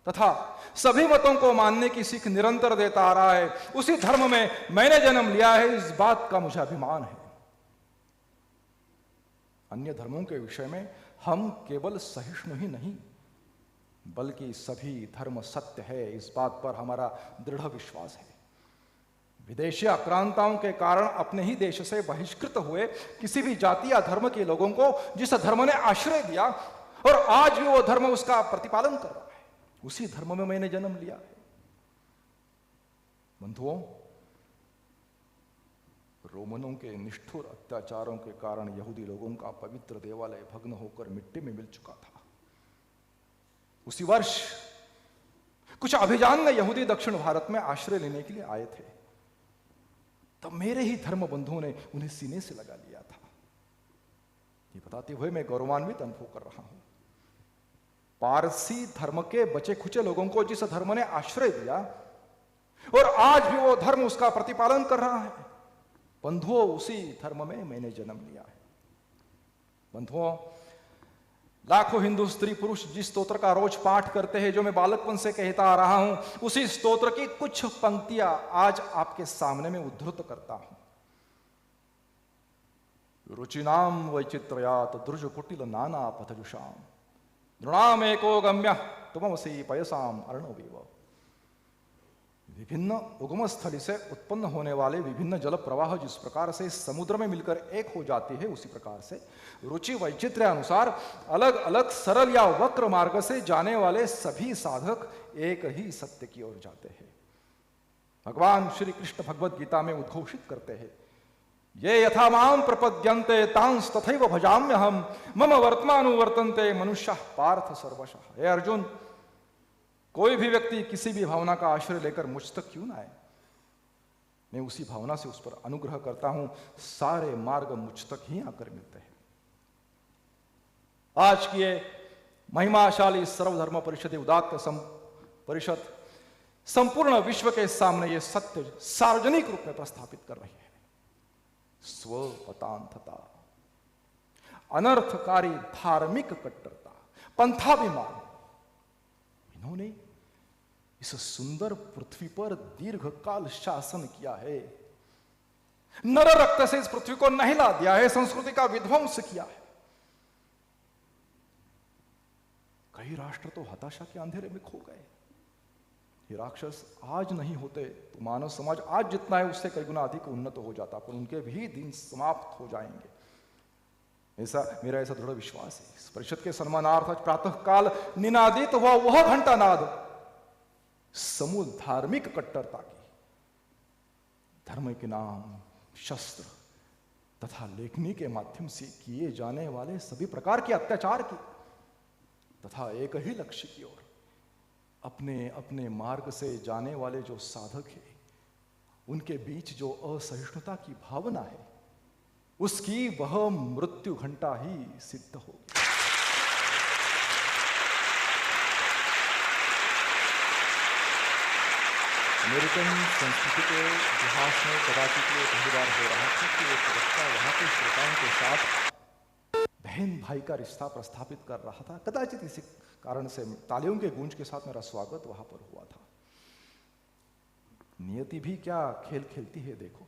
[SPEAKER 4] तथा सभी मतों को मानने की सीख निरंतर देता आ रहा है, उसी धर्म में मैंने जन्म लिया है, इस बात का मुझे अभिमान है। अन्य धर्मों के विषय में हम केवल सहिष्णु ही नहीं, बल्कि सभी धर्म सत्य है, इस बात पर हमारा दृढ़ विश्वास है। विदेशी आक्रांताओं के कारण अपने ही देश से बहिष्कृत हुए किसी भी जाति या धर्म के लोगों को जिस धर्म ने आश्रय दिया और आज भी वो धर्म उसका प्रतिपालन कर रहा है, उसी धर्म में मैंने जन्म लिया है। बंधुओं, रोमनों के निष्ठुर अत्याचारों के कारण यहूदी लोगों का पवित्र देवालय भग्न होकर मिट्टी में मिल चुका था। उसी वर्ष कुछ अभिजान यहूदी दक्षिण भारत में आश्रय लेने के लिए आए थे, तब मेरे ही धर्म बंधुओं ने उन्हें सीने से लगा लिया था। ये बताते हुए मैं गौरवान्वित अनुभव कर रहा हूं। पारसी धर्म के बचे खुचे लोगों को जिस धर्म ने आश्रय दिया और आज भी वो धर्म उसका प्रतिपालन कर रहा है, बंधुओं, उसी धर्म में मैंने जन्म लिया है। बंधुओं, लाखों हिंदू स्त्री पुरुष जिस स्तोत्र का रोज पाठ करते हैं, जो मैं बालकपन से कहता आ रहा हूं, उसी स्तोत्र की कुछ पंक्तियां आज आपके सामने में उद्धृत करता हूं। रुचिनाम वैचित्रयात द्रुज कुटिल नाना पथजुषाम नृणाम एको गम्य तुमसी पयसाम अर्णवीव। विभिन्न उगम स्थली से उत्पन्न होने वाले विभिन्न जल प्रवाह जिस प्रकार से समुद्र में मिलकर एक हो जाती है, उसी प्रकार से रुचि वैचित्र्य अनुसार अलग अलग सरल या वक्र मार्ग से जाने वाले सभी साधक एक ही सत्य की ओर जाते हैं। भगवान श्री कृष्ण भगवद गीता में उद्घोषित करते हैं, ये यथा माम प्रपद्यन्ते तांस तथैव भजाम्यहम मम वर्तमानुवर्तन्ते मनुष्यः पार्थ सर्वशः। हे अर्जुन, कोई भी व्यक्ति किसी भी भावना का आश्रय लेकर मुझ तक क्यों ना आए, मैं उसी भावना से उस पर अनुग्रह करता हूं। सारे मार्ग मुझ तक ही आकर मिलते हैं। आज की ये महिमाशाली सर्वधर्म परिषद उदात्त परिषद संपूर्ण विश्व के सामने ये सत्य सार्वजनिक रूप में प्रस्थापित कर रही है। स्वपतांतता, अनर्थकारी धार्मिक कट्टरता, पंथाभिमान, इन्होंने इस सुंदर पृथ्वी पर दीर्घकाल शासन किया है। नर रक्त से इस पृथ्वी को नहिला दिया है, संस्कृति का विध्वंस किया है। कई राष्ट्र तो हताशा के अंधेरे में खो गए। ये राक्षस आज नहीं होते तो मानव समाज आज जितना है उससे कई गुना अधिक उन्नत हो जाता, पर उनके भी दिन समाप्त हो जाएंगे, ऐसा मेरा ऐसा दृढ़ विश्वास है। इस परिषद के सम्मानार्थ प्रातः काल निनादित हुआ वह घंटानाद समूल धार्मिक कट्टरता की, धर्म के नाम, शस्त्र तथा लेखनी के माध्यम से किए जाने वाले सभी प्रकार के अत्याचार की, तथा एक ही लक्ष्य की ओर अपने अपने मार्ग से जाने वाले जो साधक हैं, उनके बीच जो असहिष्णुता की भावना है, उसकी वह मृत्यु घंटा ही सिद्ध होगी। अमेरिकन संस्कृति के इतिहास में कदाचित ये पहली बार हो रहा था कि एक वक्ता वहां के श्रोताओं के साथ बहन भाई का रिश्ता प्रस्थापित कर रहा था। कदाचित इसी कारण से तालियों के गूंज के साथ मेरा स्वागत वहां पर हुआ था। नियति भी क्या खेल खेलती है देखो।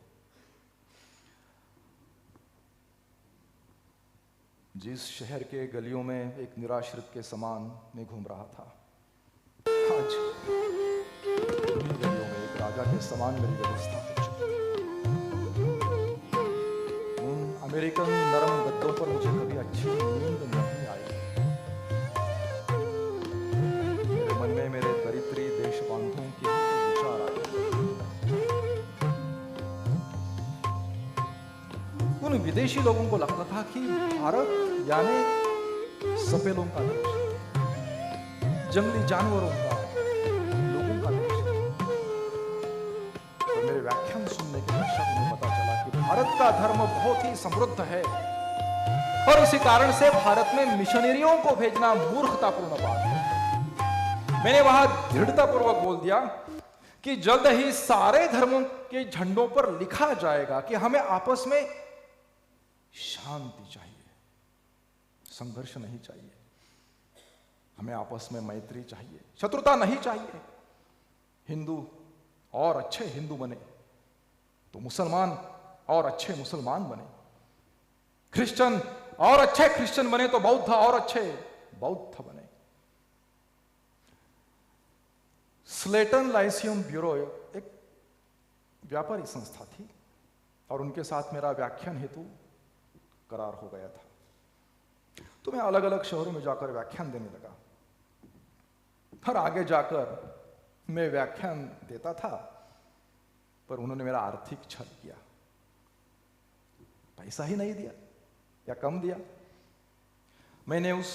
[SPEAKER 4] जिस शहर के गलियों में एक निराश्रित के समान मैं घूम रहा था, आज उन्हीं गलियों में एक राजा के समान मेरी व्यवस्था हो चुकी। उन अमेरिकन नरम गद्दों पर मुझे कभी अच्छी नींद नहीं आई। मेरे मन में मेरे दरिद्री देश बांधों के ही विचार आए। उन विदेशी लोगों को लगता था कि भारत यानी सफेदों का देश, जंगली जानवरों का, लोगों का देश। और मेरे व्याख्यान सुनने के पश्चात उन्हें पता चला कि भारत का धर्म बहुत ही समृद्ध है और इसी कारण से भारत में मिशनरियों को भेजना मूर्खतापूर्ण बात है। मैंने वहां दृढ़तापूर्वक बोल दिया कि जल्द ही सारे धर्मों के झंडों पर लिखा जाएगा कि हमें आपस में शांति चाहिए, संघर्ष नहीं चाहिए, हमें आपस में मैत्री चाहिए, शत्रुता नहीं चाहिए। हिंदू और अच्छे हिंदू बने तो मुसलमान और अच्छे मुसलमान बने, क्रिश्चियन और अच्छे क्रिश्चियन बने तो बौद्ध और अच्छे बौद्ध बने। स्लेटन लाइसियम ब्यूरो एक व्यापारी संस्था थी और उनके साथ मेरा व्याख्यान हेतु करार हो गया था। तो मैं अलग अलग शहरों में जाकर व्याख्यान देने लगा। फिर आगे जाकर मैं व्याख्यान देता था, पर उन्होंने मेरा आर्थिक छल किया, पैसा ही नहीं दिया या कम दिया। मैंने उस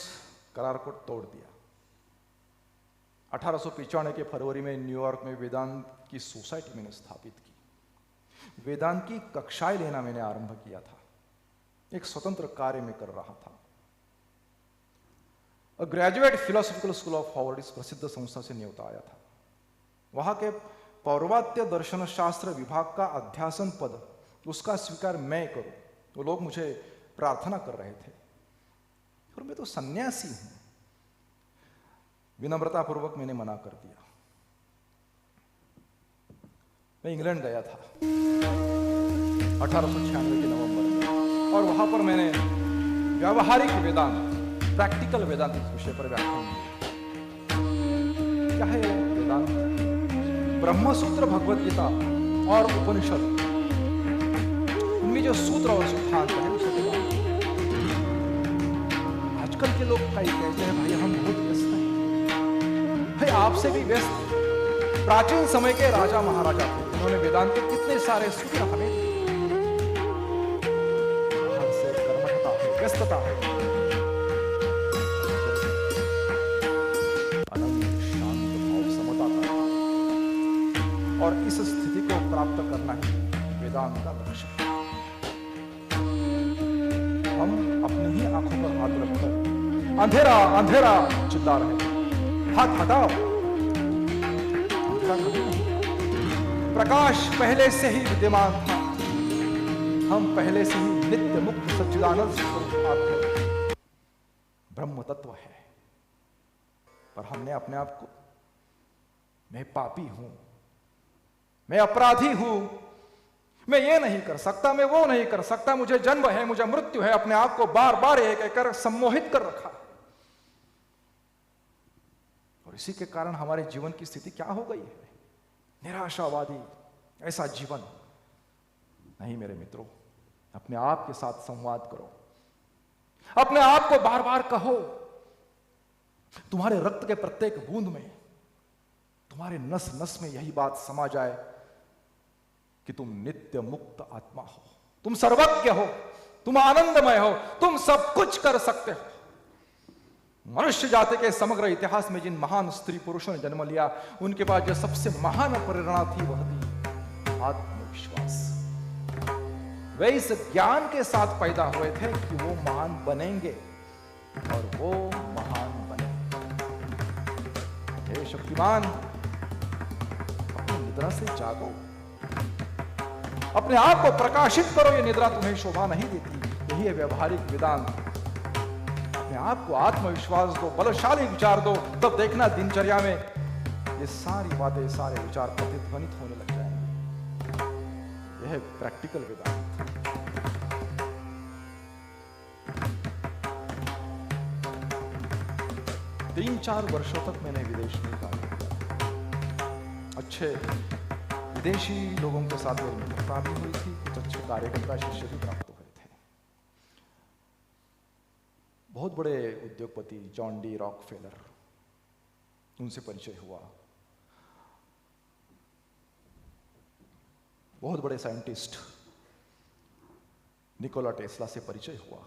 [SPEAKER 4] करार को तोड़ दिया। 1895 के फरवरी में न्यूयॉर्क में वेदांत की सोसाइटी मैंने स्थापित की। वेदांत की कक्षाएं लेना मैंने आरंभ किया था। एक स्वतंत्र कार्य में कर रहा था। Graduate philosophical school of Harvard इस प्रसिद्ध संस्था से न्योता आया था। वहां के पौर्वात्य दर्शन शास्त्र विभाग का अध्यासन पद, उसका स्वीकार मैं करूं। वो लोग मुझे प्रार्थना कर रहे थे और मैं तो सन्यासी हूं। विनम्रतापूर्वक मैंने मना कर दिया। मैं इंग्लैंड गया था 1896 के नवंबर में और वहां पर मैंने व्यावहारिक वेदांत, प्रैक्टिकल वेदांत इस विषय पर व्याख्यान दिया। क्या है वेदांत? ब्रह्मसूत्र, भगवद गीता और उपनिषद, इनमें जो सूत्र और सिद्धांत है उसे वेदांत। आजकल के लोग कई कहते हैं भाई हम बहुत व्यस्त हैं। भाई आपसे भी व्यस्त प्राचीन समय के राजा महाराजा थे। उन्होंने वेदांत के कितने सारे सूत्र हमें दिए। बाहर से कर्मठता है, व्यस्तता है, अनंत शांत भाव, समता का, और इस स्थिति को प्राप्त करना ही वेदांत का लक्ष्य है। हम अपनी ही आंखों पर हाथ रखकर अंधेरा अंधेरा चिल्ला रहे हैं। हाथ हटाओ, प्रकाश पहले से ही विद्यमान था। हम पहले से ही नित्य मुक्त सच्चिदानंद स्वरूप आत्मा ब्रह्म तत्व है। पर हमने अपने आप को मैं पापी हूं, मैं अपराधी हूं, मैं ये नहीं कर सकता, मैं वो नहीं कर सकता, मुझे जन्म है, मुझे मृत्यु है, अपने आप को बार बार ये कहकर सम्मोहित कर रखा। और इसी के कारण हमारे जीवन की स्थिति क्या हो गई है? निराशावादी ऐसा जीवन नहीं। मेरे मित्रों, अपने आप के साथ संवाद करो, अपने आप को बार बार कहो। तुम्हारे रक्त के प्रत्येक बूंद में, तुम्हारे नस नस में यही बात समा जाए कि तुम नित्य मुक्त आत्मा हो, तुम सर्वज्ञ हो, तुम आनंदमय हो, तुम सब कुछ कर सकते हो। मनुष्य जाति के समग्र इतिहास में जिन महान स्त्री पुरुषों ने जन्म लिया, उनके पास जो सबसे महान प्रेरणा थी वह थी आत्मविश्वास। वे इस ज्ञान के साथ पैदा हुए थे कि वो महान बनेंगे और वो महान बने। हे शक्तिमान, अपनी निद्रा से जागो, अपने आप को प्रकाशित करो। ये निद्रा तुम्हें शोभा नहीं देती, यही है व्यवहारिक वेदांत। अपने आप को आत्मविश्वास दो, बलशाली विचार दो, तब देखना दिनचर्या में ये सारी बातें, सारे विचार प्रतिध्वनित होने लग जाएंगे। यह है प्रैक्टिकल वेदांत। तीन चार वर्षों तक मैंने विदेश में कार्य किया। अच्छे विदेशी लोगों के साथ मेरी मित्रता भी हुई थी, कुछ अच्छे कार्यकर्ता शिष्य भी प्राप्त हुए थे। बहुत बड़े उद्योगपति जॉन डी रॉकफेलर, उनसे परिचय हुआ। बहुत बड़े साइंटिस्ट निकोला टेस्ला से परिचय हुआ।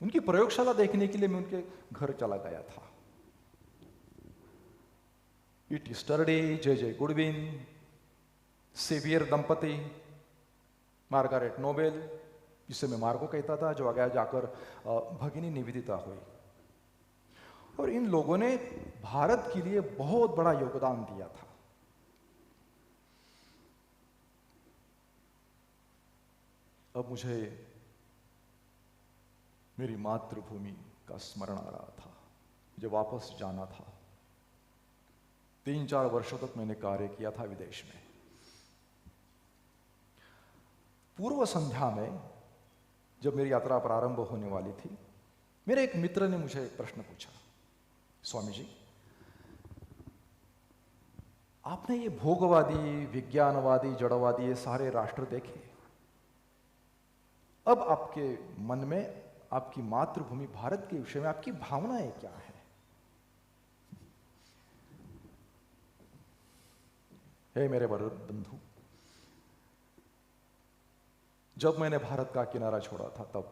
[SPEAKER 4] उनकी प्रयोगशाला देखने के लिए मैं उनके घर चला गया था। E T Sturdy, J Goodwin, Sevier दंपति, मार्गारेट नोबेल, जिसे मैं मार्को कहता था, जो आगे जाकर भगिनी निवेदिता हुई। और इन लोगों ने भारत के लिए बहुत बड़ा योगदान दिया था। अब मुझे मेरी मातृभूमि का स्मरण आ रहा था, मुझे वापस जाना था। 3-4 वर्षों तक मैंने कार्य किया था विदेश में। पूर्व संध्या में जब मेरी यात्रा प्रारंभ होने वाली थी, मेरे एक मित्र ने मुझे एक प्रश्न पूछा, स्वामी जी, आपने ये भोगवादी, विज्ञानवादी, जड़वादी ये सारे राष्ट्र देखे, अब आपके मन में आपकी मातृभूमि भारत के विषय में आपकी भावनाएं क्या है? हे मेरे बंधु, जब मैंने भारत का किनारा छोड़ा था, तब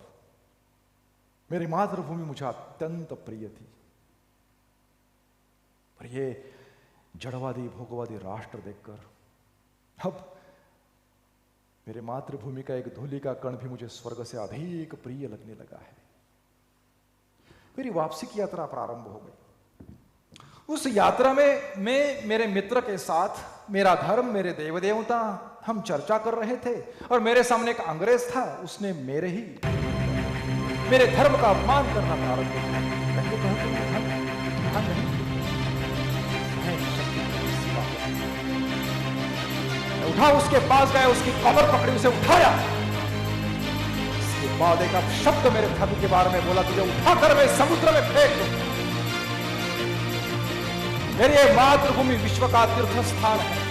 [SPEAKER 4] मेरी मातृभूमि मुझे अत्यंत प्रिय थी। पर ये जड़वादी, भोगवादी राष्ट्र देखकर अब मेरे मातृभूमि का एक धूलि का कण भी मुझे स्वर्ग से अधिक प्रिय लगने लगा है। मेरी वापसी की यात्रा प्रारंभ हो गई। उस यात्रा में मैं मेरे मित्र के साथ मेरा धर्म, मेरे देव देवता, हम चर्चा कर रहे थे, और मेरे सामने एक अंग्रेज था। उसने मेरे धर्म का अपमान करना प्रारंभ किया। उठा, उसके पास गया, उसकी कमर पकड़ी, उसे उठाया। उसके बाद एक शब्द मेरे धर्म के बारे में बोला, तुझे उठाकर मैं समुद्र में फेंक दूं। मेरी ये मातृभूमि विश्व का तीर्थ स्थान है।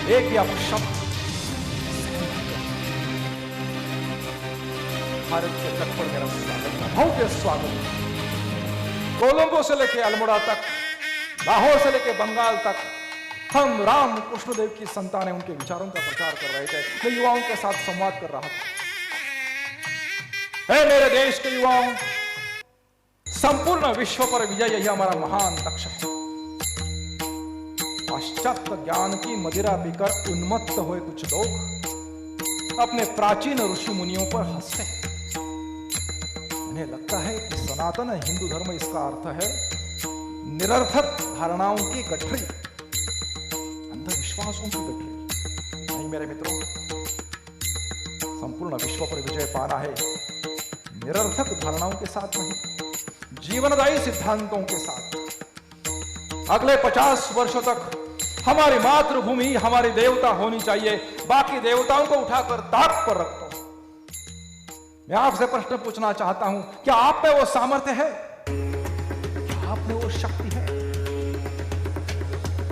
[SPEAKER 4] एक भी अपशब्द भारत के तट पर मेरा स्वागत, भव्य स्वागत। कोलंबो से लेके अल्मोड़ा तक, लाहौर से लेके बंगाल तक, हम राम कृष्णदेव की संतानें उनके विचारों का प्रचार कर रहे थे। मैं युवाओं के साथ संवाद कर रहा था। हे मेरे देश के युवाओं, संपूर्ण विश्व पर विजय यही हमारा महान लक्ष्य है। पाश्चात्य ज्ञान की मदिरा पीकर उन्मत्त हुए कुछ लोग अपने प्राचीन ऋषि मुनियों पर हंसते हैं। उन्हें लगता है कि सनातन हिंदू धर्म, इसका अर्थ है निरर्थक धारणाओं की गठरी, अंधविश्वासों की गठरी। नहीं मेरे मित्रों, संपूर्ण विश्व पर विजय पाना है निरर्थक धारणाओं के साथ नहीं, जीवनदायी सिद्धांतों के साथ। अगले 50 वर्षों तक हमारी मातृभूमि हमारी देवता होनी चाहिए। बाकी देवताओं को उठाकर ताक पर रख दो। मैं आपसे प्रश्न पूछना चाहता हूं, क्या आप में वो सामर्थ्य है? क्या आप में वो शक्ति है?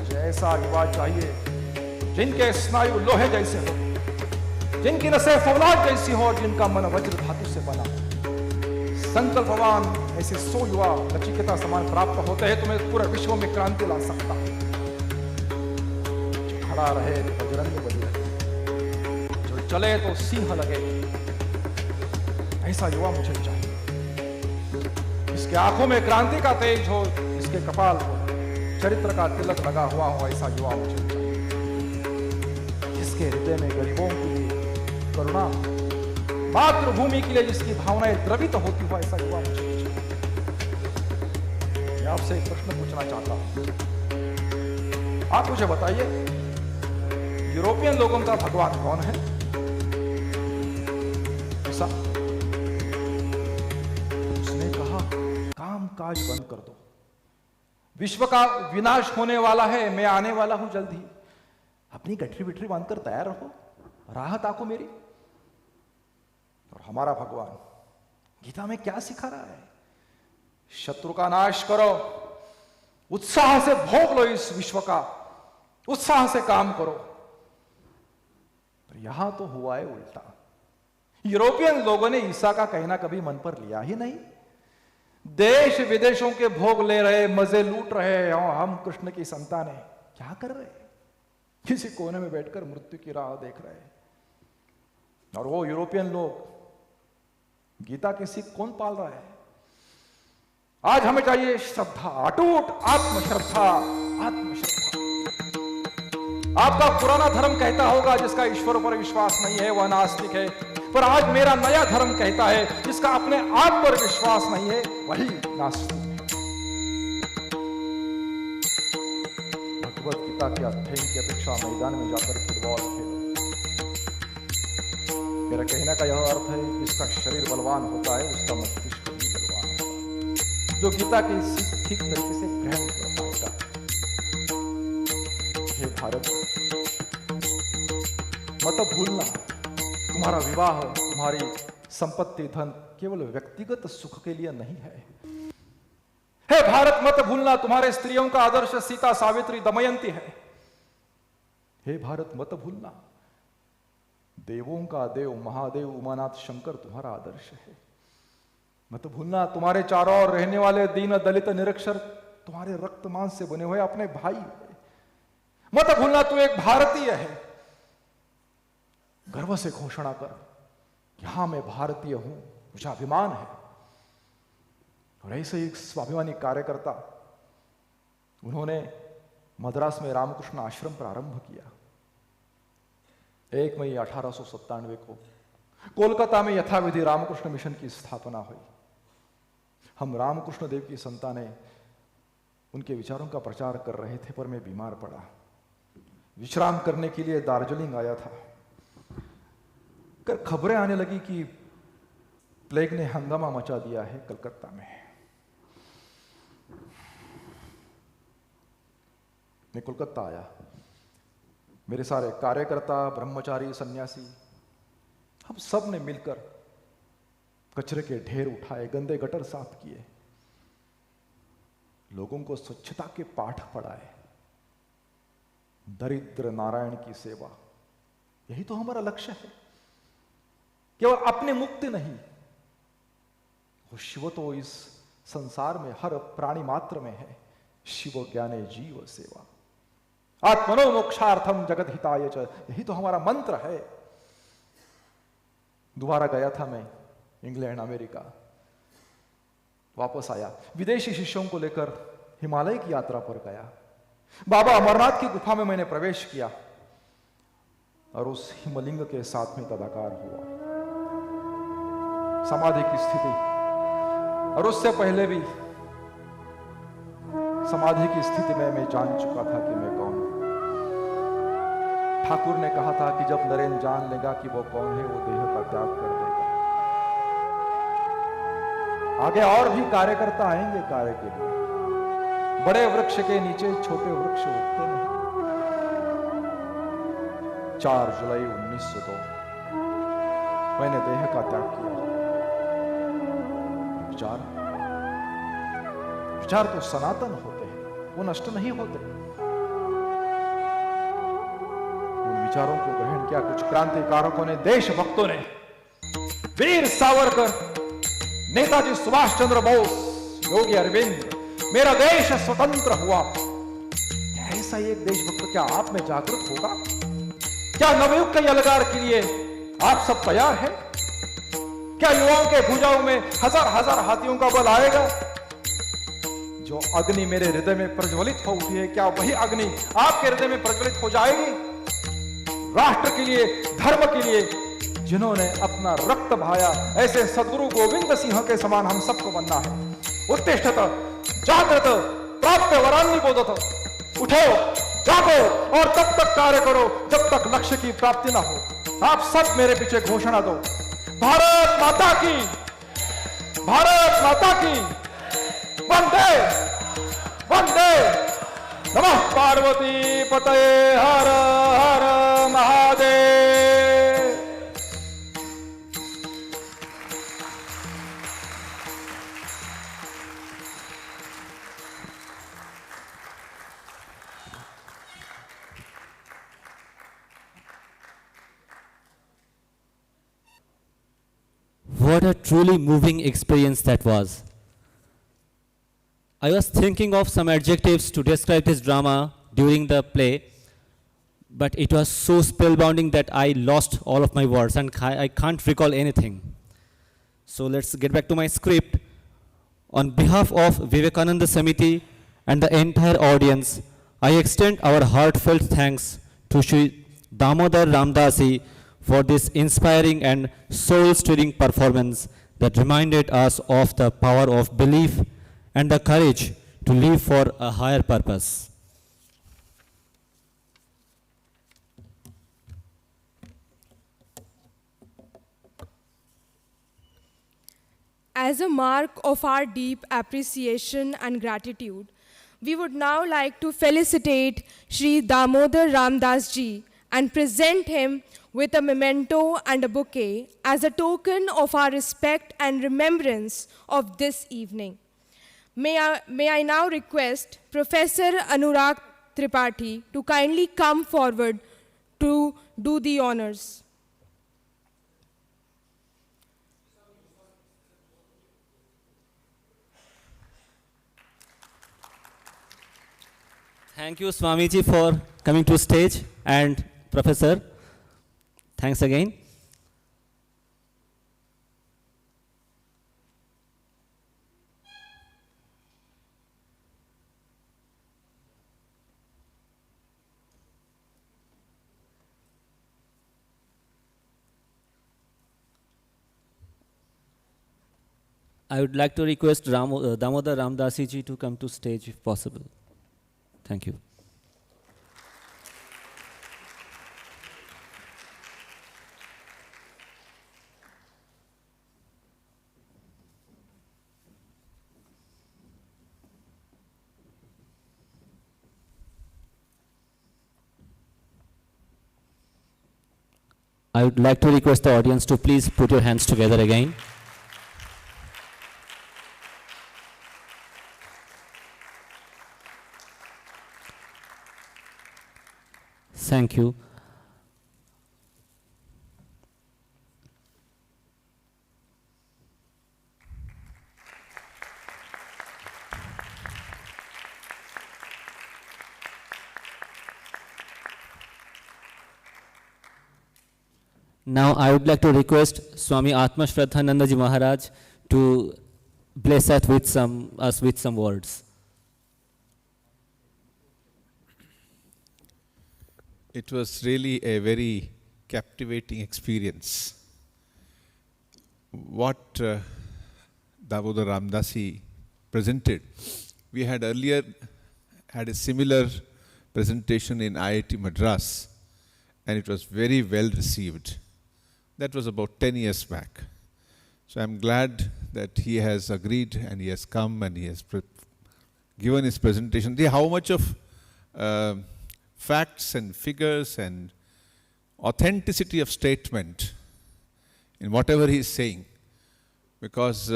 [SPEAKER 4] जैसा युवा चाहिए जिनके स्नायु लोहे जैसे हो, जिनकी नसें फौलाद जैसी हो, और जिनका मन वज्र धातु से बना। संकल्पवान ऐसे 100 युवा नचिकेता समान प्राप्त होते हैं, तुम्हें पूरे विश्व में क्रांति ला सकता। जो खड़ा रहे तो बजरंग बली रहे, जो चले तो सिंह लगे। ऐसा युवा मुझे चाहिए। इस जिसके आंखों में क्रांति का तेज हो, जिसके कपाल पर चरित्र का तिलक लगा हुआ हो, ऐसा युवा मुझे चाहिए। जिसके हृदय में गरीबों के लिए करुणा, मातृभूमि के लिए जिसकी भावनाएं द्रवित होती हो, ऐसा युवा मुझे चाहिए। मैं आपसे एक प्रश्न पूछना चाहता हूं। आप मुझे बताइए, यूरोपियन लोगों का भगवान कौन है? ईसा। उसने कहा काम काज बंद कर दो, विश्व का विनाश होने वाला है, मैं आने वाला हूं जल्दी। अपनी गठरी बिठरी बांधकर तैयार रहो, राहत आंखों मेरी। और हमारा भगवान गीता में क्या सिखा रहा है? शत्रु का नाश करो, उत्साह से भोग लो इस विश्व का, उत्साह से काम करो। पर यहां तो हुआ है उल्टा। यूरोपियन लोगों ने ईसा का कहना कभी मन पर लिया ही नहीं। देश विदेशों के भोग ले रहे, मजे लूट रहे, हम कृष्ण की संतान है। क्या कर रहे? किसी कोने में बैठकर मृत्यु की राह देख रहे। और वो यूरोपियन लोग गीता की सीख कौन पाल रहा है? आज हमें चाहिए श्रद्धा, अटूट आत्मश्रद्धा। आत्मश्रद्धा। आपका पुराना धर्म कहता होगा जिसका ईश्वर पर विश्वास नहीं है वह नास्तिक है, पर आज मेरा नया धर्म कहता है जिसका अपने आप पर विश्वास नहीं है वही नास्तिक है। भगवत गीता के अध्ययन की अपेक्षा मैदान में जाकर फुटबॉल खेलो। मेरा कहने का यह अर्थ है, जिसका शरीर बलवान होता है उसका मस्तिष्क भी बलवान होता है, जो गीता की सीख ठीक तरीके से ग्रहण कर पाएगा। हे भारत, मत भूलना, तुम्हारा विवाह, तुम्हारी संपत्ति, धन केवल व्यक्तिगत सुख के लिए नहीं है। हे भारत, मत भूलना, तुम्हारे स्त्रियों का आदर्श सीता, सावित्री, दमयंती है। हे भारत, मत भूलना, देवों का देव महादेव उमानाथ शंकर तुम्हारा आदर्श है। मत भूलना, तुम्हारे चारों ओर रहने वाले दीन दलित निरक्षर तुम्हारे रक्त मांस से बने हुए अपने भाई है। मत भूलना, तू एक भारतीय है। गर्व से घोषणा कर, यहां मैं भारतीय हूं, मुझे अभिमान है। और ऐसे एक स्वाभिमानी कार्यकर्ता, उन्होंने मद्रास में रामकृष्ण आश्रम प्रारंभ किया। 1 मई 1897 को कोलकाता में यथाविधि रामकृष्ण मिशन की स्थापना हुई। हम रामकृष्ण देव की संतानें उनके विचारों का प्रचार कर रहे थे, पर मैं बीमार पड़ा। विश्राम करने के लिए दार्जिलिंग आया था। कर खबरें आने लगी कि प्लेग ने हंगामा मचा दिया है कलकत्ता में। मैं कोलकाता आया। मेरे सारे कार्यकर्ता, ब्रह्मचारी, सन्यासी, हम सब ने मिलकर कचरे के ढेर उठाए, गंदे गटर साफ किए, लोगों को स्वच्छता के पाठ पढ़ाए, दरिद्र नारायण की सेवा। यही तो हमारा लक्ष्य है। केवल अपने मुक्ति नहीं, वो शिव तो इस संसार में हर प्राणी मात्र में है। शिव ज्ञाने जीव सेवा, आत्मनो मोक्षार्थम जगत हिताय च, यही तो हमारा मंत्र है। दोबारा गया था मैं इंग्लैंड, अमेरिका, वापस आया, विदेशी शिष्यों को लेकर हिमालय की यात्रा पर गया। बाबा अमरनाथ की गुफा में मैंने प्रवेश किया और उस हिमलिंग के साथ में तदाकार हुआ, समाधि की स्थिति। और उससे पहले भी समाधि की स्थिति में मैं जान चुका था कि मैं कौन हूं। ठाकुर ने कहा था कि जब नरेंद्र जान लेगा कि वो कौन है, वो देह का त्याग कर देगा। आगे और भी कार्यकर्ता आएंगे कार्य के लिए। बड़े वृक्ष के नीचे छोटे वृक्ष उगते नहीं। 4 जुलाई 1902 मैंने देह का त्याग किया। विचार तो सनातन होते हैं, वो नष्ट नहीं होते। उन विचारों को ग्रहण किया कुछ क्रांतिकारकों ने, देशभक्तों ने। वीर सावरकर, नेताजी सुभाष चंद्र बोस, योगी अरविंद। मेरा देश स्वतंत्र हुआ। ऐसा एक देशभक्त क्या आप में जागृत होगा? क्या नवयुग के अलगार के लिए आप सब तैयार हैं? क्या युवाओं के भुजाओं में हजार हजार हाथियों का बल आएगा? जो अग्नि मेरे हृदय में प्रज्वलित हो उठी है, क्या वही अग्नि आपके हृदय में प्रज्वलित हो जाएगी? राष्ट्र के लिए, धर्म के लिए जिन्होंने अपना रक्त बहाया, ऐसे सदगुरु गोविंद सिंह के समान हम सबको बनना है। उत्तिष्ठत जागृत प्राप्त वरान्नि बोधत। उठो, जागो और तब तक कार्य करो जब तक लक्ष्य की प्राप्ति ना हो। आप सब मेरे पीछे घोषणा दो, भारत माता की, भारत माता की, वंदे वंदे। नमः पार्वती पतये, हर हर Mahadev.
[SPEAKER 1] What a truly moving experience that was. I was thinking of some adjectives to describe this drama during the play, but it was so spellbinding that I lost all of my words and I can't recall anything. So let's get back to my script. On behalf of Vivekananda Samiti and the entire audience, I extend our heartfelt thanks to Shri Damodar Ramdasi for this inspiring and soul-stirring performance that reminded us of the power of belief and the courage to live for a higher purpose.
[SPEAKER 2] As a mark of our deep appreciation and gratitude, we would now like to felicitate Shri Damodar Ramdas ji and present him with a memento and a bouquet as a token of our respect and remembrance of this evening. May I now request Professor Anurag Tripathi to kindly come forward to do the honors.
[SPEAKER 1] Thank you, Swamiji, for coming to stage, and Professor, thanks again. I would like to request Damodar Ramdasi ji to come to stage if possible. Thank you. I would like to request the audience to please put your hands together again. Thank you. Now I would like to request Swami Atma Shraddhananda Ji Maharaj to bless us with some words.
[SPEAKER 9] It was really a very captivating experience. What Damodar Ramdasi presented, we had earlier had a similar presentation in IIT Madras, and it was very well received. That was about 10 years back. So I'm glad that he has agreed and he has come and he has given his presentation. See how much of facts and figures and authenticity of statement in whatever he is saying. Because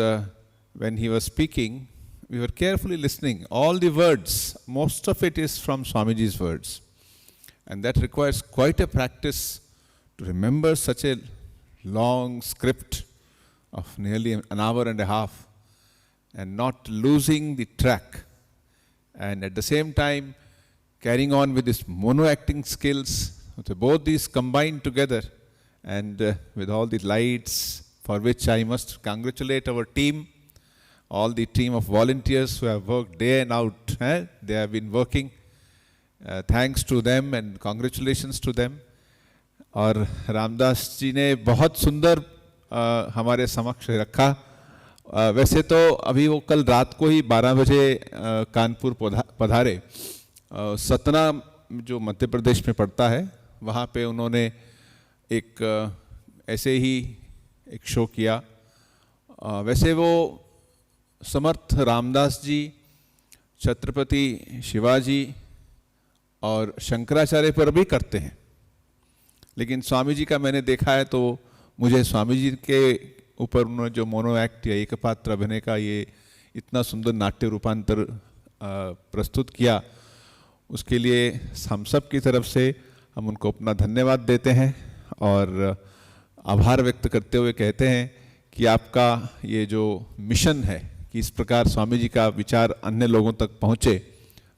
[SPEAKER 9] when he was speaking, we were carefully listening. All the words, most of it is from Swamiji's words. And that requires quite a practice to remember such a long script of nearly an hour and a half and not losing the track. And at the same time, carrying on with his mono-acting skills, so both these combined together, and with all the lights, for which I must congratulate our team all the team of volunteers who have worked day and out. They have been working. Thanks to them and congratulations to them. और रामदास जी ने बहुत सुंदर हमारे समक्ष रखा। वैसे तो अभी वो कल रात को ही 12 बजे कानपुर पधारे। सतना जो मध्य प्रदेश में पड़ता है वहाँ पे उन्होंने एक ऐसे ही एक शो किया। वैसे वो समर्थ रामदास जी, छत्रपति शिवाजी और शंकराचार्य पर भी करते हैं, लेकिन स्वामी जी का मैंने देखा है तो मुझे स्वामी जी के ऊपर उन्होंने जो मोनो एक्ट या एक पात्र अभिनय का ये इतना सुंदर नाट्य रूपांतर प्रस्तुत किया, उसके लिए हम सब की तरफ से हम उनको अपना धन्यवाद देते हैं और आभार व्यक्त करते हुए कहते हैं कि आपका ये जो मिशन है कि इस प्रकार स्वामी जी का विचार अन्य लोगों तक पहुँचे,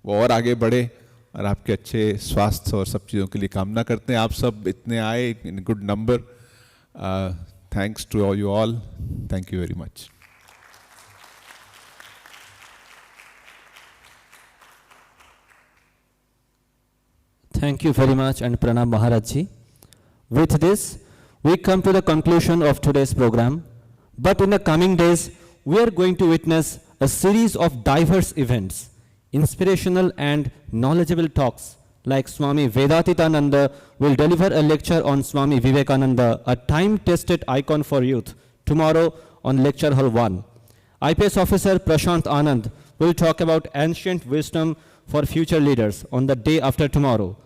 [SPEAKER 9] वो और आगे बढ़े, और आपके अच्छे स्वास्थ्य और सब चीज़ों के लिए कामना करते हैं। आप सब इतने आए in good number. Thanks to you all. Thank you very much.
[SPEAKER 1] Thank you very much and Pranam Maharaj ji. With this, we come to the conclusion of today's program. But in the coming days, we are going to witness a series of diverse events, inspirational and knowledgeable talks, like Swami Vedatitananda will deliver a lecture on Swami Vivekananda, a time-tested icon for youth, tomorrow on Lecture Hall 1. IPS officer Prashant Anand will talk about ancient wisdom for future leaders on the day after tomorrow.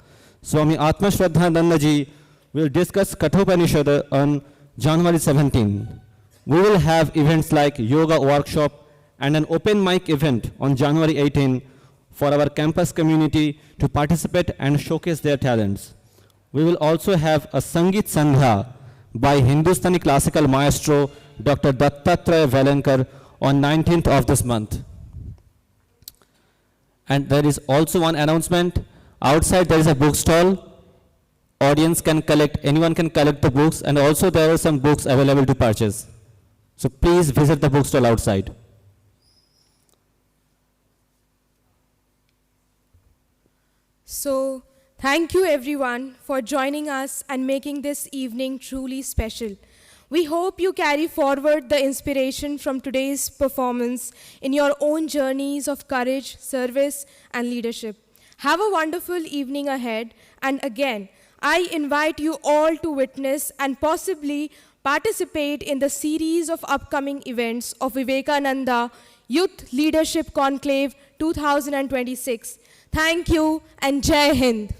[SPEAKER 1] Swami Atma Shraddhananda ji will discuss Kathopanishad on January 17. We will have events like yoga workshop and an open mic event on January 18 for our campus community to participate and showcase their talents. We will also have a Sangeet Sandhya by Hindustani classical maestro Dr. Dattatreya Velankar on 19th of this month. And there is also one announcement. Outside there is a bookstall. Audience can collect, anyone can collect the books, and also there are some books available to purchase. So please visit the bookstall outside.
[SPEAKER 2] So, thank you everyone for joining us and making this evening truly special. We hope you carry forward the inspiration from today's performance in your own journeys of courage, service, and leadership. Have a wonderful evening ahead, and again, I invite you all to witness and possibly participate in the series of upcoming events of Vivekananda Youth Leadership Conclave 2026. Thank you and Jai Hind.